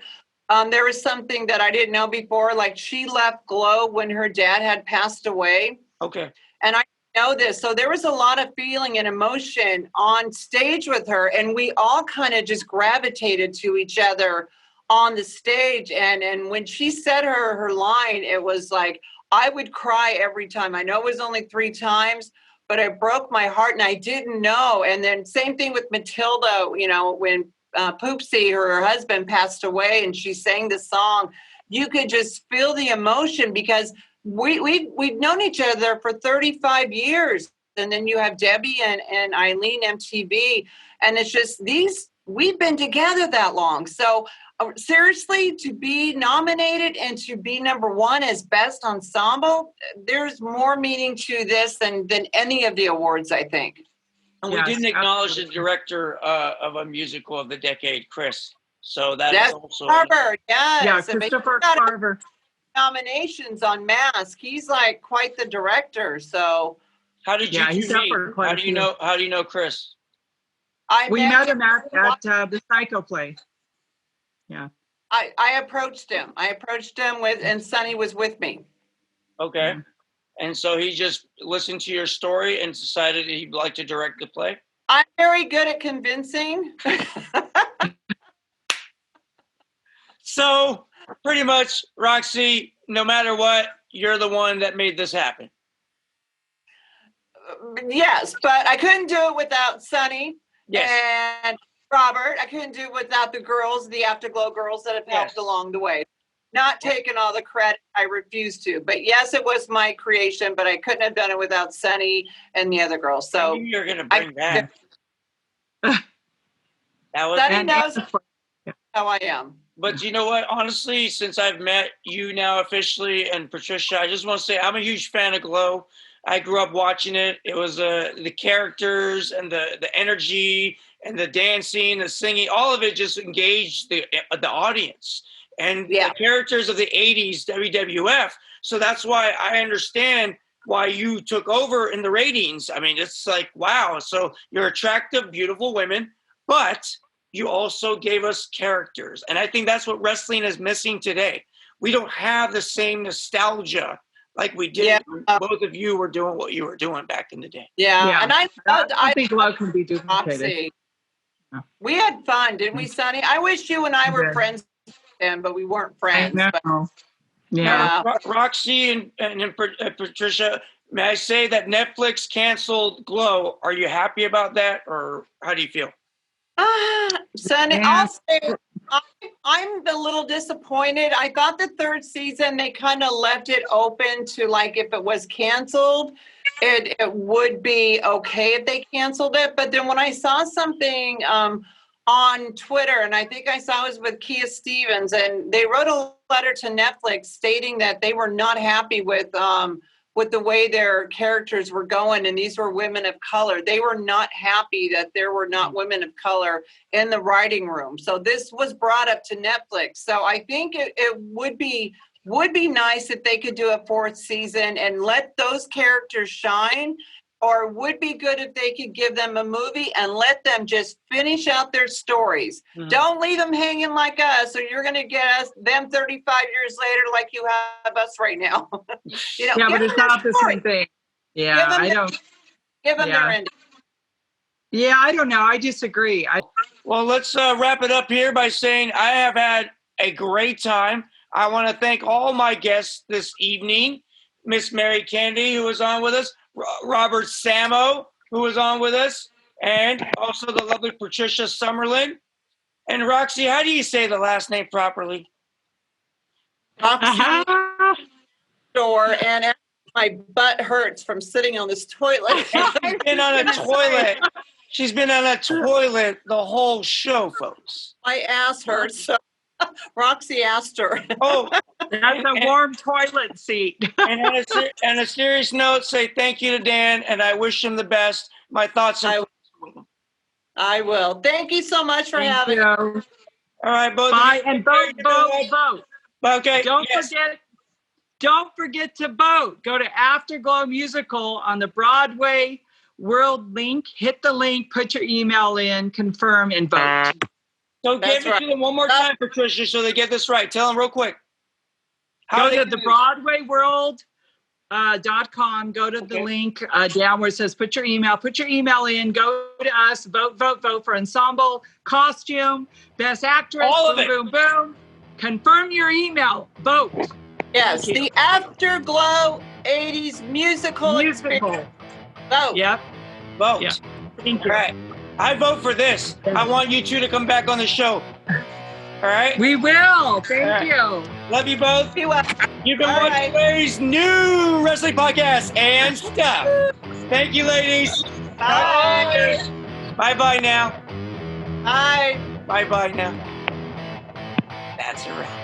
there was something that I didn't know before. Like, she left Glow when her dad had passed away. Okay. And I know this. So there was a lot of feeling and emotion on stage with her. And we all kind of just gravitated to each other on the stage. And when she said her line, it was like, I would cry every time. I know it was only 3 times, but it broke my heart and I didn't know. And then same thing with Matilda, you know, when Poopsie, her husband, passed away and she sang the song, you could just feel the emotion because we've known each other for 35 years. And then you have Debbie and Eileen MTV. And it's just we've been together that long. So seriously, to be nominated and to be #1 as best ensemble, there's more meaning to this than any of the awards, I think. And we didn't acknowledge the director of a musical of the decade, Chris. So that's also Carver. Yes. Yeah, Christopher Carver. Nominations on Mask. He's like quite the director. So how did you meet? How do you know Chris? We met him at the Psycho play. Yeah. I approached him. And Sonny was with me. Okay. Yeah. And so he just listened to your story and decided he'd like to direct the play? I'm very good at convincing. So pretty much, Roxy, no matter what, you're the one that made this happen. Yes, but I couldn't do it without Sonny. Yes. And Robert. I couldn't do it without the girls, the Afterglow girls that have helped along the way. Not taking all the credit, I refuse to. But yes, it was my creation, but I couldn't have done it without Sunny and the other girls. So you're going to bring that. Sunny knows how I am. But you know what? Honestly, since I've met you now officially and Patricia, I just want to say I'm a huge fan of Glow. I grew up watching it. It was the characters and the energy and the dancing, the singing, all of it just engaged the audience. And the characters of the 80s WWF. So that's why I understand why you took over in the ratings. I mean, it's like, wow. So you're attractive, beautiful women, but you also gave us characters. And I think that's what wrestling is missing today. We don't have the same nostalgia like we did when both of you were doing what you were doing back in the day. Yeah. And I think love can be duplicated. Roxy. We had fun, didn't we, Sonny? I wish you and I were friends with them, but we weren't friends. I know. Yeah. Roxy and Patricia, may I say that Netflix canceled Glow? Are you happy about that, or how do you feel? Sonny, I'll say I'm a little disappointed. I thought the third season, they kind of left it open to, like, if it was canceled, it would be okay if they canceled it. But then when I saw something on Twitter, and I think I saw it was with Kia Stevens, and they wrote a letter to Netflix stating that they were not happy with the way their characters were going, and these were women of color. They were not happy that there were not women of color in the writing room. So this was brought up to Netflix. So I think it would be nice if they could do a fourth season and let those characters shine, or would be good if they could give them a movie and let them just finish out their stories. Mm-hmm. Don't leave them hanging like us, or you're going to get them 35 years later like you have us right now. Yeah, but it's not the same thing. Yeah, I don't. Give them their ending. Yeah, I don't know. I disagree. Well, let's wrap it up here by saying I have had a great time. I want to thank all my guests this evening. Miss Mary Candy, who was on with us, Robert Samo, who was on with us, and also the lovely Patricia Summerlin. And Roxy, how do you say the last name properly? Roxy. And my butt hurts from sitting on this toilet. She's been on a toilet. She's been on a toilet the whole show, folks. My ass hurts. So Roxy asked her. Oh, that's a warm toilet seat. And on a serious note, say thank you to Dan, and I wish him the best. My thoughts are with him. I will. Thank you so much for having me. All right, both Bye, of you. and vote. Okay. Don't forget to vote. Go to Afterglow Musical on the Broadway World link. Hit the link, put your email in, confirm, and vote. So give it to them one more time, Patricia, so they get this right. Tell them real quick. Go to the BroadwayWorld.com. Go to the link down where it says put your email in. Go to us. Vote for ensemble, costume, best actress. All of boom, it. Boom, boom. Confirm your email. Vote. Yes, the Afterglow 80s musical. Vote. Yep. Vote. Yeah. Thank you. All right. I vote for this. I want you two to come back on the show. All right? We will. Thank you. Love you both. Be well. You've been watching Larry's new wrestling podcast and stuff. Thank you, ladies. Bye. Bye-bye now. Bye. Bye-bye now. That's a wrap.